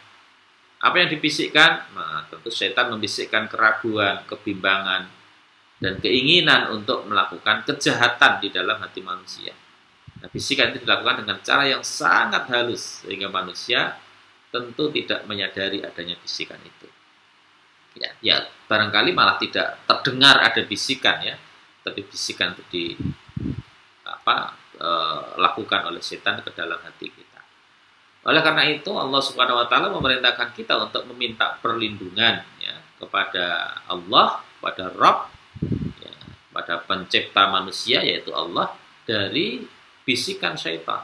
Apa yang dibisikkan? Nah, tentu setan membisikkan keraguan, kebimbangan, dan keinginan untuk melakukan kejahatan di dalam hati manusia. Nah, bisikan itu dilakukan dengan cara yang sangat halus, sehingga manusia tentu tidak menyadari adanya bisikan itu. Ya, barangkali malah tidak terdengar ada bisikan, ya, tapi bisikan itu lakukan oleh setan ke dalam hati kita. Oleh karena itu Allah Subhanahu wa Ta'ala memerintahkan kita untuk meminta perlindungan, ya, kepada Allah, pada Rabb, ya, pada pencipta manusia yaitu Allah, dari bisikan syaitan.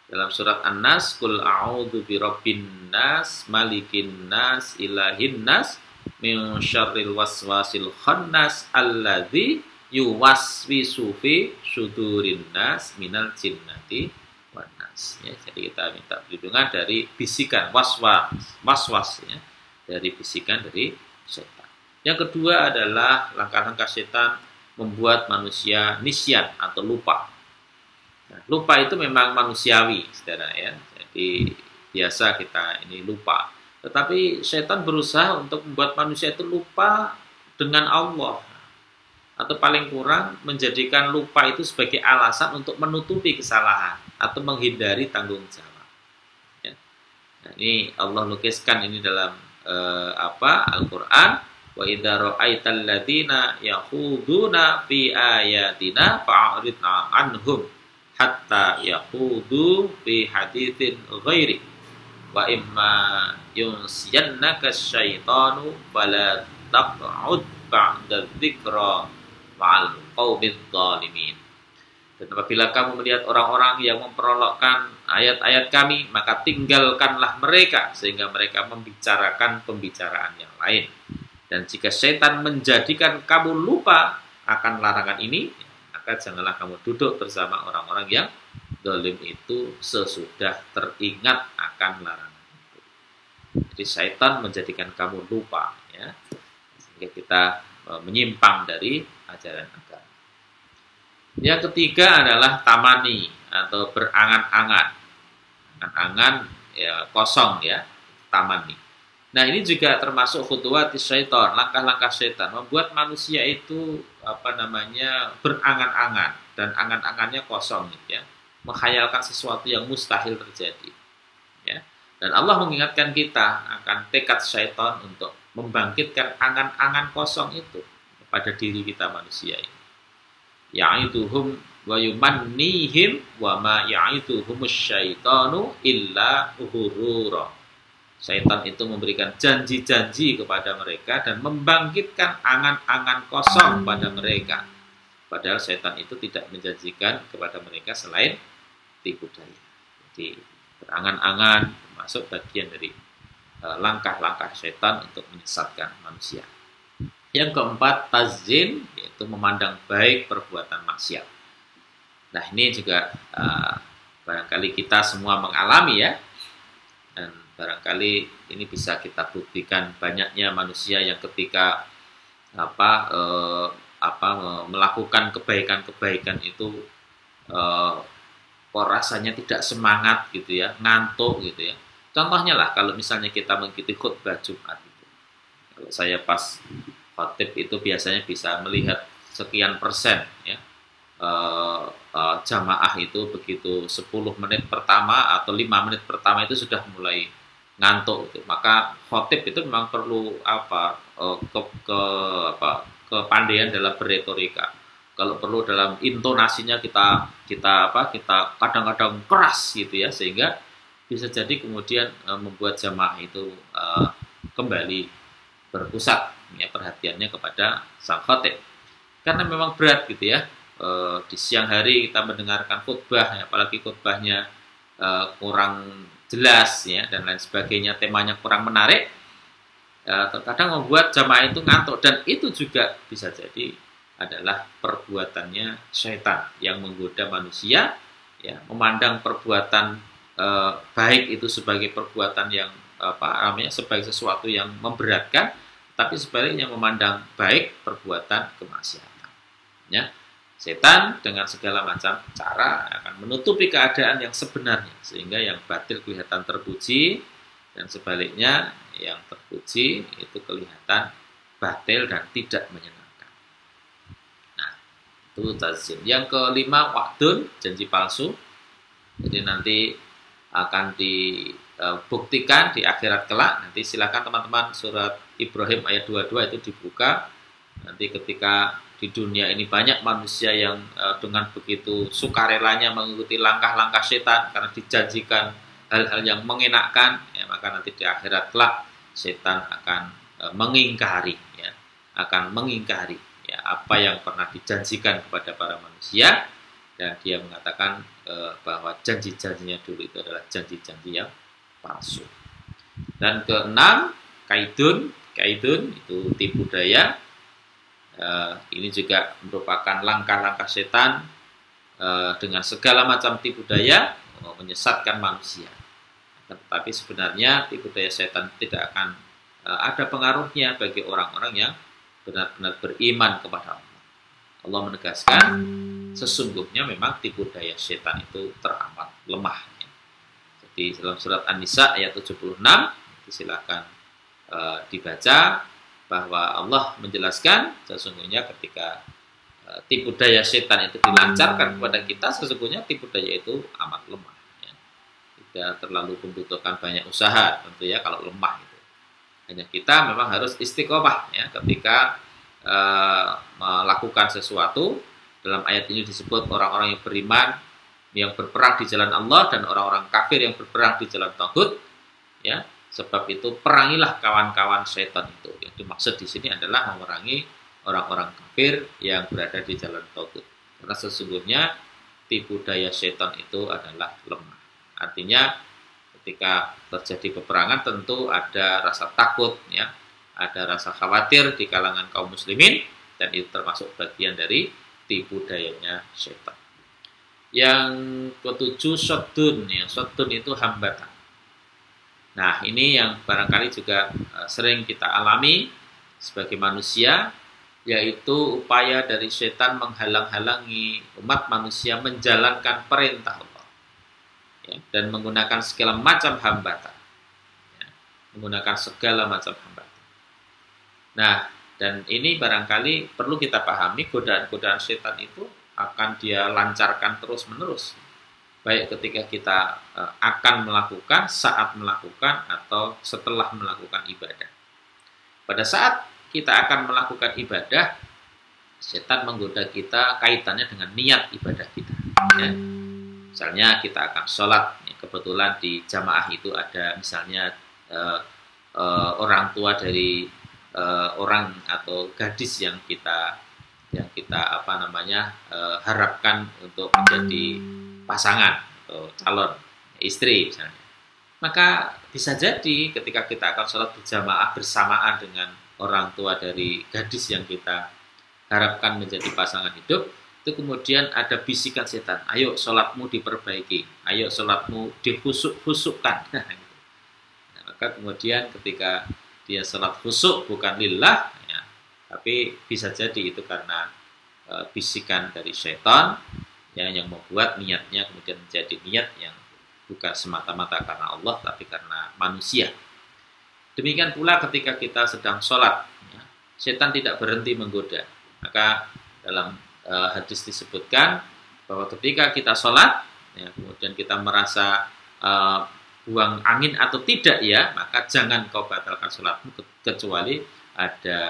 Dalam surat An-Nas, Qul a'udzu birabbin nas, malikin nas, ilahin nas, min syarril waswasil khannas alladzi yuwaswisu fi syudurin nas minal jinnati wan nas. nas. Ya, jadi kita minta perlindungan dari bisikan was-was ya, dari bisikan dari setan. Yang kedua adalah langkah-langkah setan membuat manusia nisyan atau lupa. Nah, lupa itu memang manusiawi, saudara ya. Jadi biasa kita ini lupa. Tetapi setan berusaha untuk membuat manusia itu lupa dengan Allah. Atau paling kurang menjadikan lupa itu sebagai alasan untuk menutupi kesalahan atau menghindari tanggung jawab. Ya. Nah, ini Allah lukiskan ini dalam Al-Qur'an, wa idza ra'aital ladzina yakhuduna fi ayatina fa'rid anhum hatta yakhudu fi haditsin ghairi wa imma yunsiyannaka syaitanu fala taq'ud ba'da dzikra ma'al qaumiz zalimin. Dan apabila kamu melihat orang-orang yang memperolokkan ayat-ayat kami, maka tinggalkanlah mereka sehingga mereka membicarakan pembicaraan yang lain. Dan jika setan menjadikan kamu lupa akan larangan ini, maka janganlah kamu duduk bersama orang-orang yang zalim itu sesudah teringat akan larangan itu. Jadi setan menjadikan kamu lupa, ya, sehingga kita menyimpang dari ajaran agama. Yang ketiga adalah tamani atau berangan-angan. Angan-angan ya kosong ya, tamani. Nah, ini juga termasuk khutuwat syaitan, langkah-langkah setan membuat manusia itu berangan-angan dan angan-angannya kosong gitu ya. Menghayalkan sesuatu yang mustahil terjadi. Ya. Dan Allah mengingatkan kita akan tekad syaitan untuk membangkitkan angan-angan kosong itu pada diri kita manusia ini. Ya'iduhum wa yumannihim wa ma ya'iduhumus syaitanu illa ghurura. Syaitan itu memberikan janji-janji kepada mereka dan membangkitkan angan-angan kosong pada mereka. Padahal syaitan itu tidak menjanjikan kepada mereka selain tipu daya. Jadi berangan-angan termasuk bagian dari langkah-langkah syaitan untuk menyesatkan manusia. Yang keempat, tazyin, yaitu memandang baik perbuatan maksiat. Nah, ini juga barangkali kita semua mengalami ya, dan barangkali ini bisa kita buktikan banyaknya manusia yang ketika melakukan kebaikan-kebaikan itu kok rasanya tidak semangat gitu ya, ngantuk gitu ya. Contohnya lah kalau misalnya kita mengikuti khutbah Jumat itu. Kalau saya pas khotib itu biasanya bisa melihat sekian persen ya. Jamaah itu begitu 10 menit pertama atau 5 menit pertama itu sudah mulai ngantuk gitu. Maka khotib itu memang perlu kepandaian dalam berretorika. Kalau perlu dalam intonasinya kita kadang-kadang keras gitu ya, sehingga bisa jadi kemudian membuat jamaah itu kembali berpusat ya perhatiannya kepada sang khotib. Karena memang berat gitu ya. Di siang hari kita mendengarkan khutbah, ya, apalagi khutbahnya kurang jelas ya dan lain sebagainya, temanya kurang menarik, terkadang membuat jamaah itu ngantuk, dan itu juga bisa jadi adalah perbuatannya syaitan yang menggoda manusia ya, memandang perbuatan baik itu sebagai perbuatan yang sebagai sesuatu yang memberatkan, tapi sebaliknya memandang baik perbuatan kemaksiatan ya. Setan dengan segala macam cara akan menutupi keadaan yang sebenarnya sehingga yang batil kelihatan terpuji dan sebaliknya yang terpuji itu kelihatan batil dan tidak menyenangkan. Nah, itu tazyin. Yang kelima, wa'dun, janji palsu. Jadi nanti akan dibuktikan di akhirat kelak. Nanti silakan teman-teman surat Ibrahim ayat 22 itu dibuka. Nanti ketika di dunia ini banyak manusia yang dengan begitu sukarelanya mengikuti langkah-langkah setan karena dijanjikan hal-hal yang mengenakkan, ya, maka nanti di akhirat kelak setan akan mengingkari ya, apa yang pernah dijanjikan kepada para manusia, dan dia mengatakan bahwa janji-janjinya dulu itu adalah janji-janji yang palsu. Dan keenam, kaidun itu tipu daya. Ini juga merupakan langkah-langkah setan dengan segala macam tipu daya menyesatkan manusia. Tetapi sebenarnya tipu daya setan tidak akan ada pengaruhnya bagi orang-orang yang benar-benar beriman kepada Allah. Allah menegaskan sesungguhnya memang tipu daya setan itu teramat lemah. Jadi dalam surat An-Nisa ayat 76 silakan dibaca bahwa Allah menjelaskan sesungguhnya ketika tipu daya setan itu dilancarkan kepada kita, sesungguhnya tipu daya itu amat lemah. Ya. Tidak terlalu membutuhkan banyak usaha tentu ya kalau lemah itu. Hanya kita memang harus istiqomah ya ketika melakukan sesuatu. Dalam ayat ini disebut orang-orang yang beriman yang berperang di jalan Allah dan orang-orang kafir yang berperang di jalan tauhid. Ya, sebab itu perangilah kawan-kawan setan itu. Yang dimaksud di sini adalah memerangi orang-orang kafir yang berada di jalan tauhid. Karena sesungguhnya tipu daya setan itu adalah lemah. Artinya ketika terjadi peperangan tentu ada rasa takut ya, ada rasa khawatir di kalangan kaum muslimin dan itu termasuk bagian dari tipu dayanya setan. Yang ketujuh syadun ya, syadun itu hambatan. Nah, ini yang barangkali juga sering kita alami sebagai manusia, yaitu upaya dari setan menghalang-halangi umat manusia menjalankan perintah Allah ya, dan menggunakan segala macam hambatan ya, menggunakan segala macam hambatan. Nah, dan ini barangkali perlu kita pahami godaan-godaan setan itu akan dia lancarkan terus-menerus, baik ketika kita akan melakukan, saat melakukan, atau setelah melakukan ibadah. Pada saat kita akan melakukan ibadah, setan menggoda kita kaitannya dengan niat ibadah kita. Ya. Misalnya kita akan sholat, ya, kebetulan di jamaah itu ada misalnya orang tua dari orang atau gadis yang kita harapkan untuk menjadi pasangan atau calon istri misalnya. Maka bisa jadi ketika kita akan sholat berjamaah bersamaan dengan orang tua dari gadis yang kita harapkan menjadi pasangan hidup, itu kemudian ada bisikan setan, ayo sholatmu diperbaiki, ayo sholatmu dihusuk-husukkan. Nah, maka kemudian ketika dia sholat husuk bukan lillah, ya, tapi bisa jadi itu karena bisikan dari setan ya, yang membuat niatnya kemudian menjadi niat yang bukan semata-mata karena Allah tapi karena manusia. Demikian pula ketika kita sedang sholat ya, setan tidak berhenti menggoda. Maka dalam hadis disebutkan bahwa ketika kita sholat ya, kemudian kita merasa buang angin atau tidak ya, maka jangan kau batalkan sholatmu kecuali ada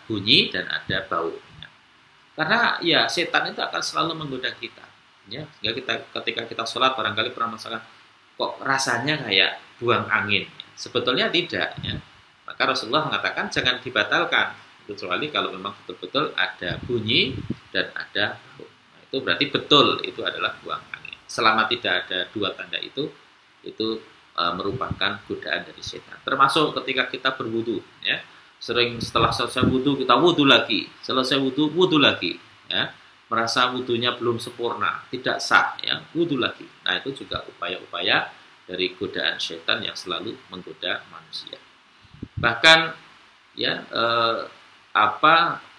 bunyi dan ada bau ya. Karena ya setan itu akan selalu menggoda kita ya, sehingga ketika kita sholat barangkali pernah merasakan kok rasanya kayak buang angin. Sebetulnya tidak ya. Maka Rasulullah mengatakan jangan dibatalkan kecuali kalau memang betul-betul ada bunyi dan ada bau. Nah, itu berarti betul itu adalah buang angin. Selama tidak ada dua tanda itu merupakan godaan dari setan. Termasuk ketika kita berwudu ya. Sering setelah selesai wudu kita wudu lagi, selesai wudu lagi ya. Merasa wudunya belum sempurna, tidak sah ya, wudu lagi. Nah, itu juga upaya-upaya dari godaan setan yang selalu menggoda manusia. Bahkan ya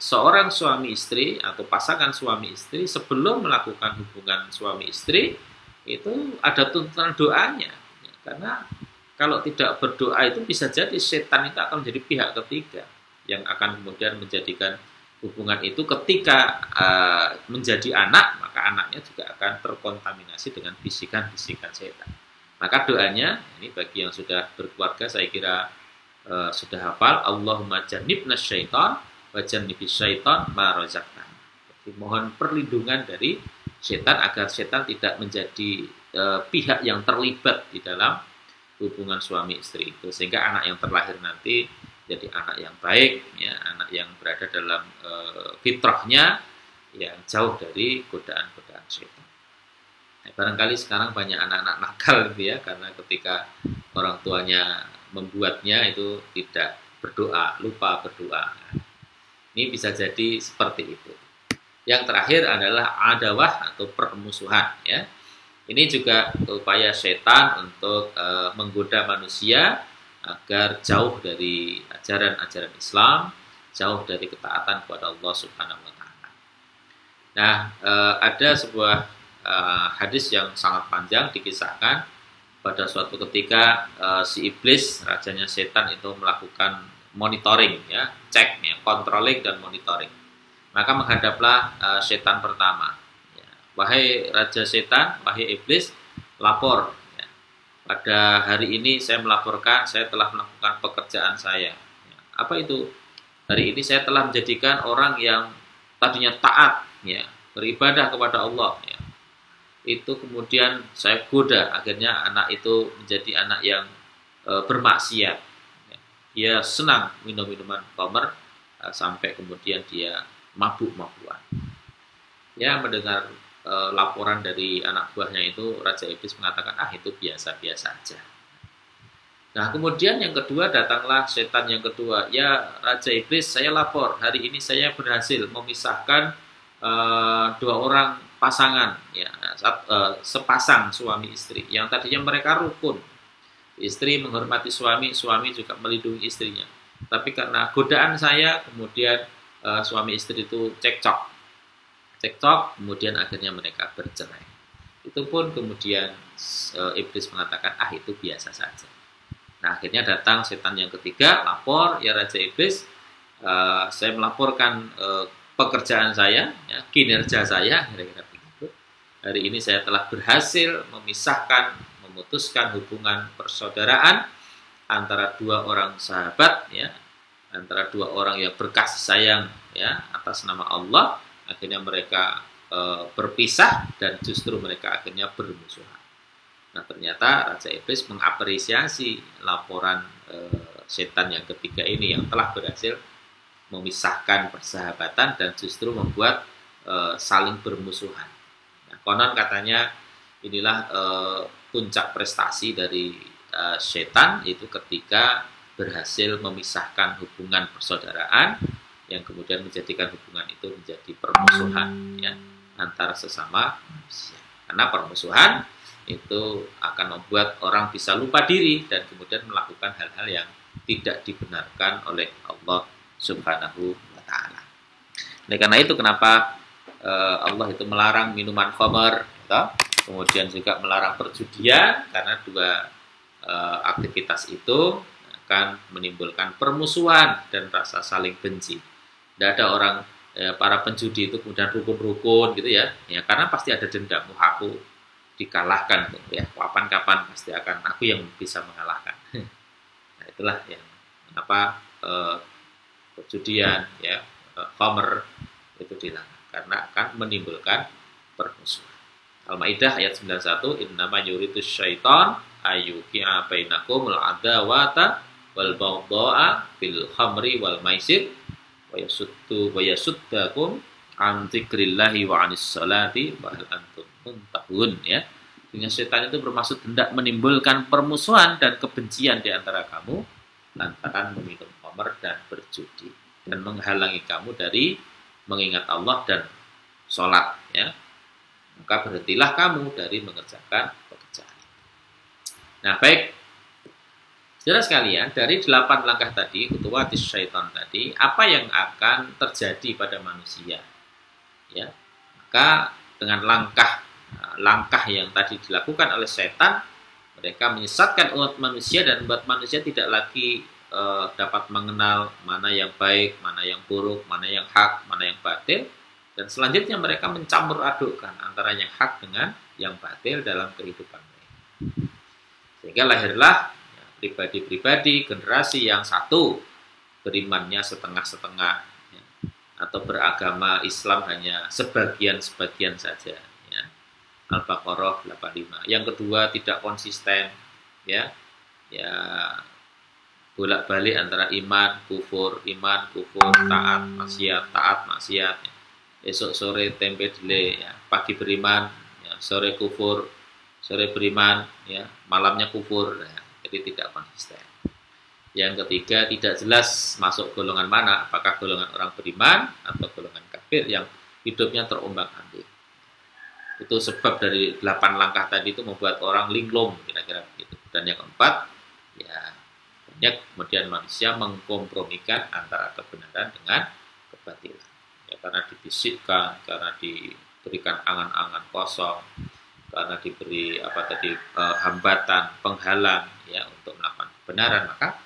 seorang suami istri atau pasangan suami istri sebelum melakukan hubungan suami istri itu ada tuntunan doanya ya, karena kalau tidak berdoa itu bisa jadi setan itu akan menjadi pihak ketiga yang akan kemudian menjadikan hubungan itu ketika menjadi anak, maka anaknya juga akan terkontaminasi dengan bisikan-bisikan setan. Maka doanya, ini bagi yang sudah berkeluarga saya kira sudah hafal, Allahumma jannibna syaitan wa jannibis syaitan ma razaqtana. Jadi mohon perlindungan dari setan agar setan tidak menjadi pihak yang terlibat di dalam hubungan suami istri itu, sehingga anak yang terlahir nanti jadi anak yang baik ya, anak yang berada dalam fitrahnya yang jauh dari godaan-godaan setan. Nah, barangkali sekarang banyak anak-anak nakal gitu ya, karena ketika orang tuanya membuatnya itu tidak berdoa, lupa berdoa. Nah, ini bisa jadi seperti itu. Yang terakhir adalah adawah atau permusuhan ya. Ini juga upaya setan untuk menggoda manusia agar jauh dari ajaran-ajaran Islam, jauh dari ketaatan kepada Allah Subhanahu wa taala. Nah, ada sebuah hadis yang sangat panjang dikisahkan pada suatu ketika si iblis, rajanya setan itu melakukan monitoring, ya, cek, ya, controlling dan monitoring. Maka menghadaplah setan pertama. Wahai Raja Setan, wahai Iblis, lapor. Ya. Pada hari ini saya melaporkan, saya telah melakukan pekerjaan saya. Ya. Apa itu? Hari ini saya telah menjadikan orang yang tadinya taat, ya, beribadah kepada Allah. Ya. Itu kemudian saya goda, akhirnya anak itu menjadi anak yang bermaksiat. Ya. Dia senang minum minuman khamr sampai kemudian dia mabuk-mabukan. Ya, mendengar laporan dari anak buahnya itu, Raja Iblis mengatakan, itu biasa-biasa aja. Nah, kemudian yang kedua, datanglah setan yang kedua. Ya, Raja Iblis, saya lapor, hari ini saya berhasil memisahkan dua orang pasangan, ya, sepasang suami istri, yang tadinya mereka rukun. Istri menghormati suami, suami juga melindungi istrinya. Tapi karena godaan saya, kemudian suami istri itu cekcok, kemudian akhirnya mereka bercerai. Itu pun kemudian iblis mengatakan, itu biasa saja. Nah, akhirnya datang setan yang ketiga, lapor, ya Raja Iblis, saya melaporkan pekerjaan saya, ya, kinerja saya, kira-kira begitu. Hari ini saya telah berhasil memisahkan, memutuskan hubungan persaudaraan antara dua orang sahabat, ya, antara dua orang yang berkasih sayang, ya, atas nama Allah. Akhirnya mereka berpisah dan justru mereka akhirnya bermusuhan. Nah, ternyata Raja Iblis mengapresiasi laporan setan yang ketiga ini yang telah berhasil memisahkan persahabatan dan justru membuat saling bermusuhan. Nah, konon katanya inilah puncak prestasi dari setan, yaitu ketika berhasil memisahkan hubungan persaudaraan yang kemudian menjadikan hubungan itu menjadi permusuhan, ya, antara sesama manusia. Karena permusuhan itu akan membuat orang bisa lupa diri dan kemudian melakukan hal-hal yang tidak dibenarkan oleh Allah Subhanahu wa taala. Oleh karena itu kenapa Allah itu melarang minuman khamr, gitu? Kemudian juga melarang perjudian, karena dua aktivitas itu akan menimbulkan permusuhan dan rasa saling benci. Tidak ada orang para penjudi itu kemudian rukun-rukun gitu, ya, karena pasti ada dendam, aku dikalahkan, ya, kapan-kapan pasti akan aku yang bisa mengalahkan. Nah, itulah yang kenapa perjudian, ya, khamr itu dilarang, karena akan menimbulkan permusuhan. Al-Maidah ayat 91, innama yuridu syaitan ayyuqi'a bainakumul adawata wal baghdha'a fil khamri wal maisir wa yasuddakum an dzikrillahi wa 'anis salati wa hal antum muntahun, ya. Dengan setan itu bermaksud hendak menimbulkan permusuhan dan kebencian di antara kamu lantaran meminum khamr dan berjudi dan menghalangi kamu dari mengingat Allah dan sholat, ya. Maka berhentilah kamu dari mengerjakan pekerjaan. Nah, baik, saudara sekalian, dari 8 langkah tadi, khutuwatis syaitan tadi, apa yang akan terjadi pada manusia? Ya, maka dengan langkah yang tadi dilakukan oleh setan, mereka menyesatkan umat manusia dan membuat manusia tidak lagi dapat mengenal mana yang baik, mana yang buruk, mana yang hak, mana yang batil. Dan selanjutnya mereka mencampur adukkan antara yang hak dengan yang batil dalam kehidupan mereka. Sehingga lahirlah pribadi-pribadi, generasi yang satu berimannya setengah-setengah, ya, atau beragama Islam hanya sebagian-sebagian saja, ya. Al-Baqarah 85. Yang kedua tidak konsisten, ya, bolak-balik antara iman, kufur, taat, maksiat. Ya. Esok sore tempe dele, ya, pagi beriman, ya, sore kufur, sore beriman, ya, malamnya kufur, ya. Jadi tidak konsisten. Yang ketiga tidak jelas masuk golongan mana, apakah golongan orang beriman atau golongan kafir yang hidupnya terombang-ambing. Itu sebab dari 8 langkah tadi itu membuat orang linglung, kira-kira begitu. Dan yang keempat, ya banyak kemudian manusia mengkompromikan antara kebenaran dengan kebatilan. Ya, karena dibisikkan, karena diberikan angan-angan kosong, karena diberi hambatan, penghalang ya untuk melakukan kebenaran, maka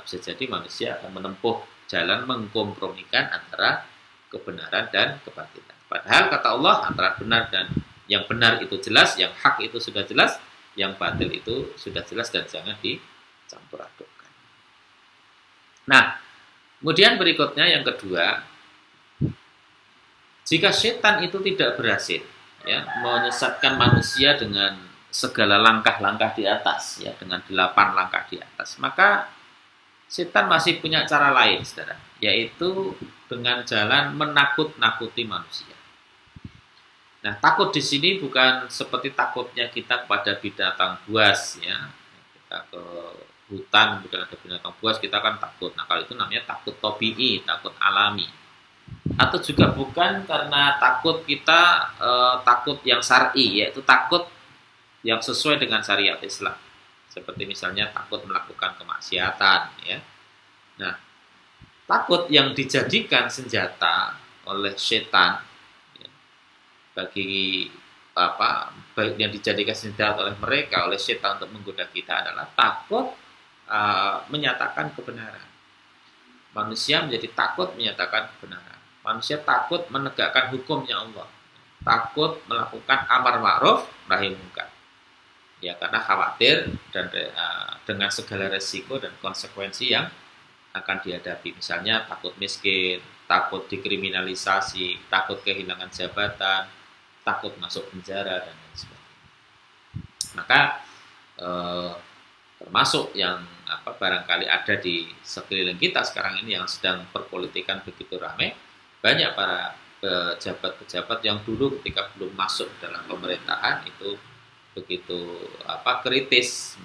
bisa jadi manusia akan menempuh jalan mengkompromikan antara kebenaran dan kebatilan. Padahal kata Allah antara benar dan yang benar itu jelas, yang hak itu sudah jelas, yang batil itu sudah jelas dan jangan dicampur adukkan. Nah, kemudian berikutnya yang kedua, jika setan itu tidak berhasil ya menyesatkan manusia dengan segala langkah-langkah di atas ya, dengan 8 langkah di atas, maka setan masih punya cara lain, saudara, yaitu dengan jalan menakut-nakuti manusia. Nah, takut di sini bukan seperti takutnya kita kepada binatang buas ya. Kita ke hutan kemudian ada binatang buas, kita kan takut. Nah, kalau itu namanya takut tabii, takut alami. Atau juga bukan karena takut kita takut yang syar'i, yaitu takut yang sesuai dengan syariat Islam. Seperti misalnya takut melakukan kemaksiatan ya. Nah, takut yang dijadikan senjata oleh setan bagi baik yang dijadikan senjata oleh mereka, oleh setan untuk menggoda kita adalah takut menyatakan kebenaran. Manusia menjadi takut menyatakan kebenaran. Manusia takut menegakkan hukumnya Allah. Takut melakukan amar ma'ruf nahi munkar. Ya, karena khawatir dan dengan segala resiko dan konsekuensi yang akan dihadapi. Misalnya takut miskin, takut dikriminalisasi, takut kehilangan jabatan, takut masuk penjara dan lain sebagainya. Maka termasuk yang barangkali ada di sekeliling kita sekarang ini yang sedang perpolitikan begitu ramai, banyak para pejabat-pejabat yang dulu ketika belum masuk dalam pemerintahan itu begitu kritis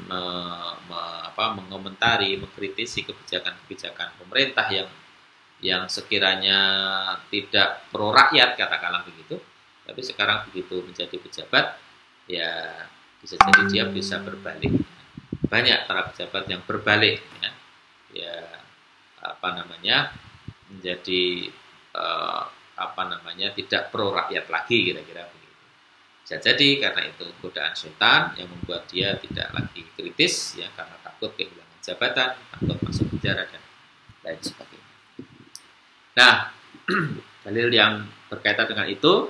mengomentari, mengkritisi kebijakan-kebijakan pemerintah yang sekiranya tidak pro rakyat, katakanlah begitu. Tapi sekarang begitu menjadi pejabat, ya bisa jadi dia bisa berbalik. Banyak para pejabat yang berbalik, menjadi tidak pro rakyat lagi, kira-kira begitu. Bisa jadi karena itu godaan setan yang membuat dia tidak lagi kritis, ya karena takut kehilangan jabatan, takut masuk penjara dan lain sebagainya. Nah, dalil yang berkaitan dengan itu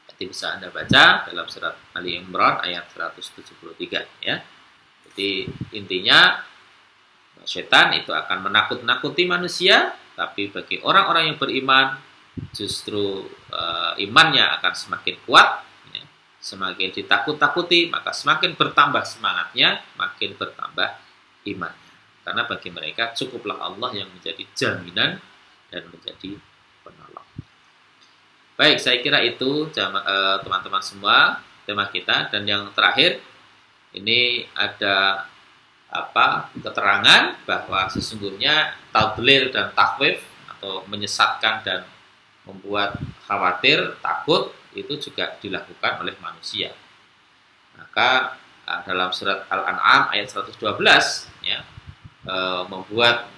nanti bisa Anda baca dalam surat Ali Imran ayat 173 ya. Jadi intinya setan itu akan menakut-nakuti manusia, tapi bagi orang-orang yang beriman justru imannya akan semakin kuat ya. Semakin ditakut-takuti maka semakin bertambah semangatnya, makin bertambah imannya. Karena bagi mereka cukuplah Allah yang menjadi jaminan dan menjadi penolong. Baik, saya kira itu teman-teman semua tema kita. Dan yang terakhir ini ada keterangan bahwa sesungguhnya tadlil dan takhwif atau menyesatkan dan membuat khawatir, takut itu juga dilakukan oleh manusia. Maka dalam surat Al-An'am ayat 112 ya membuat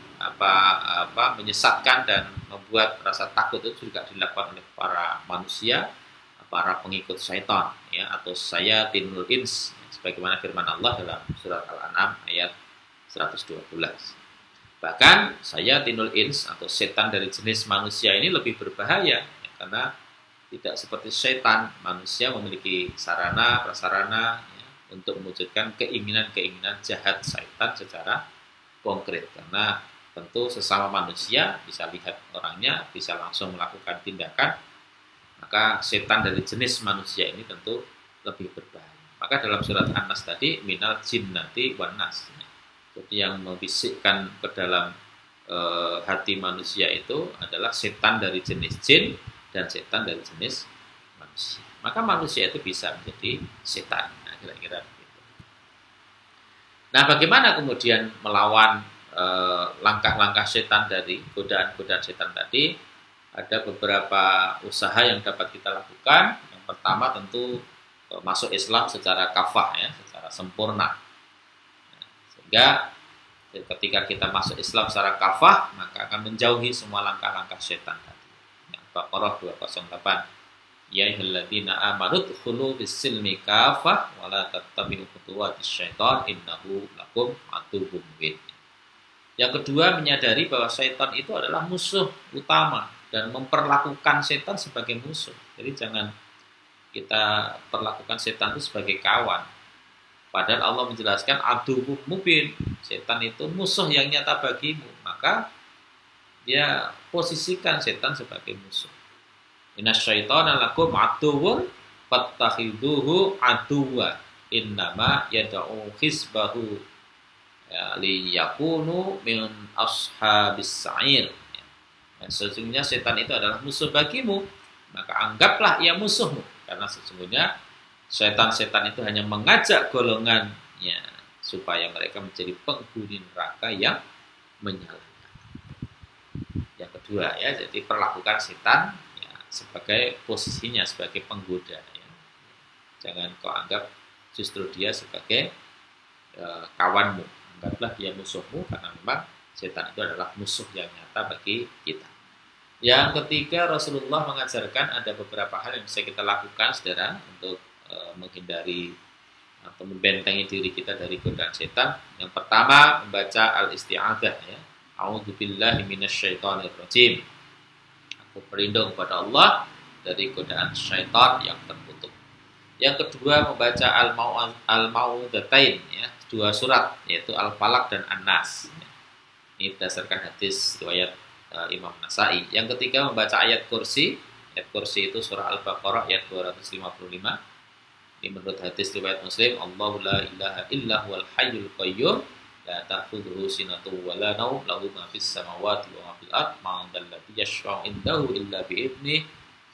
menyesatkan dan membuat rasa takut itu juga dilakukan oleh para manusia, para pengikut syaitan ya, atau sayatinul ins sebagaimana firman Allah dalam surat Al-An'am ayat 112. Bahkan sayatinul ins atau setan dari jenis manusia ini lebih berbahaya ya, karena tidak seperti syaitan, manusia memiliki sarana prasarana ya, untuk mewujudkan keinginan-keinginan jahat syaitan secara konkret, karena tentu sesama manusia bisa lihat orangnya, bisa langsung melakukan tindakan. Maka setan dari jenis manusia ini tentu lebih berbahaya. Maka dalam surat An-Nas tadi minal jinnati wan nas. Jadi yang membisikkan ke dalam hati manusia itu adalah setan dari jenis jin dan setan dari jenis manusia. Maka manusia itu bisa menjadi setan. Nah, kira-kira begitu. Nah, bagaimana kemudian melawan langkah-langkah setan dari godaan-godaan setan tadi? Ada beberapa usaha yang dapat kita lakukan. Yang pertama tentu masuk Islam secara kafah ya, secara sempurna. Sehingga ketika kita masuk Islam secara kafah, maka akan menjauhi semua langkah-langkah setan tadi. Yang Baqarah 208. Ya ayyuhalladzina amanu dkhulu fis-silmi kafah wa la tattabi'u khutuwatis syaitan innahu lakum aduwwun mubin. Yang kedua, menyadari bahwa syaitan itu adalah musuh utama dan memperlakukan setan sebagai musuh. Jadi jangan kita perlakukan setan itu sebagai kawan. Padahal Allah menjelaskan aduwwun mubin, setan itu musuh yang nyata bagimu. Maka dia posisikan setan sebagai musuh. Inasyaitana lakum aduwwun fattakhiduhu aduwwa innama yad'u hizbahu ya, liyakunu min ashabis sa'ir. Ya, sesungguhnya setan itu adalah musuh bagimu, maka anggaplah ia musuhmu, karena sesungguhnya setan-setan itu hanya mengajak golongannya supaya mereka menjadi penghuni neraka yang menyala. Yang kedua ya, jadi perlakukan setan sebagai posisinya sebagai penggoda ya. Jangan kau anggap justru dia sebagai kawanmu, anggaplah dia musuhmu, karena memang setan itu adalah musuh yang nyata bagi kita. Yang ketiga, Rasulullah mengajarkan ada beberapa hal yang bisa kita lakukan saudara untuk menghindari atau membentengi diri kita dari godaan setan. Yang pertama, membaca al-isti'adzah ya. A'udzubillahi minasyaitonirrajim. Aku berlindung kepada Allah dari godaan syaitan yang terkutuk. Yang kedua, membaca al-mau'udzatain ya, 2 surat yaitu Al-Falaq dan An-Nas. Ini berdasarkan hadis riwayat Imam Nasai. Yang ketiga, membaca ayat kursi. Ayat kursi itu surah Al-Baqarah ayat 255. Ini menurut hadis riwayat Muslim, Allahu la ilaha illa huwal hayyul qayyum la ta'khudhuhu sinatun wa la nawm lahu ma fis samawati wa ma fil ardh man dzal ladzi yashfa'u indahu illa bi idnihi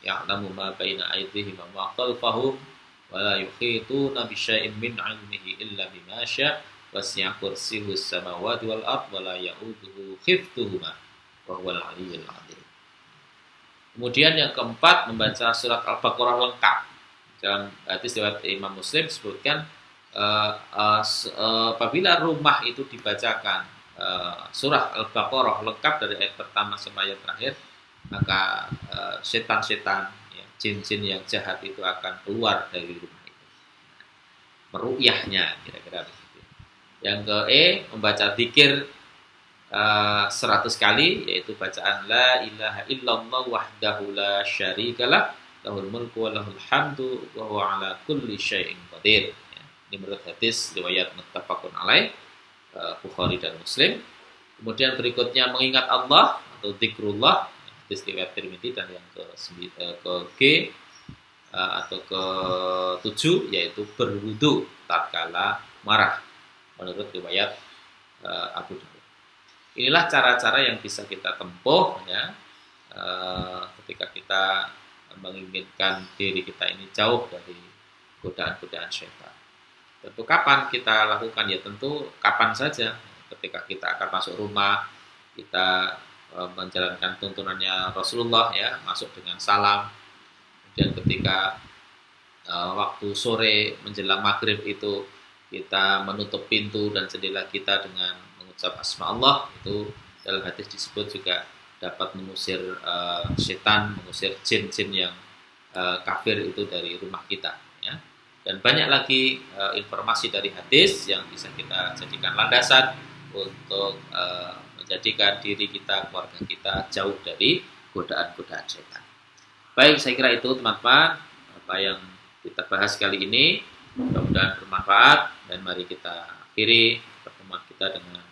ya'lamu ma baina aydihim wa ma khalfahum wa la yuhituna bi syai'in min 'ilmihi illa bima syaa' wasi'a kursiyyuhu samawati wal ardh wa la ya'uduhu hifdzuhuma wa huwal 'aliyyul 'azim. Kemudian yang keempat, membaca surat Al-Baqarah lengkap. Dalam hadis riwayat Imam Muslim disebutkan apabila rumah itu dibacakan surah Al-Baqarah lengkap dari ayat pertama sampai ayat terakhir, maka setan-setan ya, jin-jin yang jahat itu akan keluar dari rumah itu. Meru'yahnya kira-kira begitu. Yang membaca zikir 100 kali, yaitu bacaan la ilaha illallah wahdahu la syarikalah lahul mulku wa lahul hamdu wa huwa ala kulli syai'in qadir. Ini menurut hadis riwayat muttafaqun alaih Bukhari dan Muslim. Kemudian berikutnya mengingat Allah atau zikrullah, hadis riwayat Tirmidzi, dan yang ke atau ke-7 yaitu berwudu tatkala marah menurut riwayat Abu Dawud. Inilah cara-cara yang bisa kita tempuh ya ketika kita menginginkan diri kita ini jauh dari godaan-godaan syaitan. Tentu kapan kita lakukan? Ya tentu kapan saja. Ketika kita akan masuk rumah, kita menjalankan tuntunannya Rasulullah ya, masuk dengan salam. Kemudian ketika waktu sore menjelang maghrib itu kita menutup pintu dan jendela kita dengan mengucap asma Allah, itu dalam hadis disebut juga dapat mengusir setan, mengusir jin-jin yang kafir itu dari rumah kita ya. Dan banyak lagi informasi dari hadis yang bisa kita jadikan landasan untuk menjadikan diri kita, keluarga kita jauh dari godaan-godaan setan. Baik, saya kira itu teman-teman apa yang kita bahas kali ini. Mudah-mudahan bermanfaat, dan mari kita akhiri pertemuan kita dengan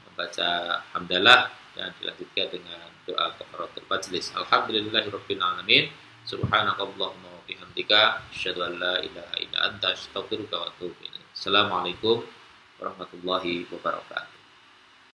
membaca hamdalah dan dilanjutkan dengan doa kafaratul majlis. Alhamdulillahirabbil alamin. Subhanakallahumma wa bihamdika asyhadu an la ilaha illa anta astaghfiruka wa atubu ilaik. Assalamualaikum warahmatullahi wabarakatuh.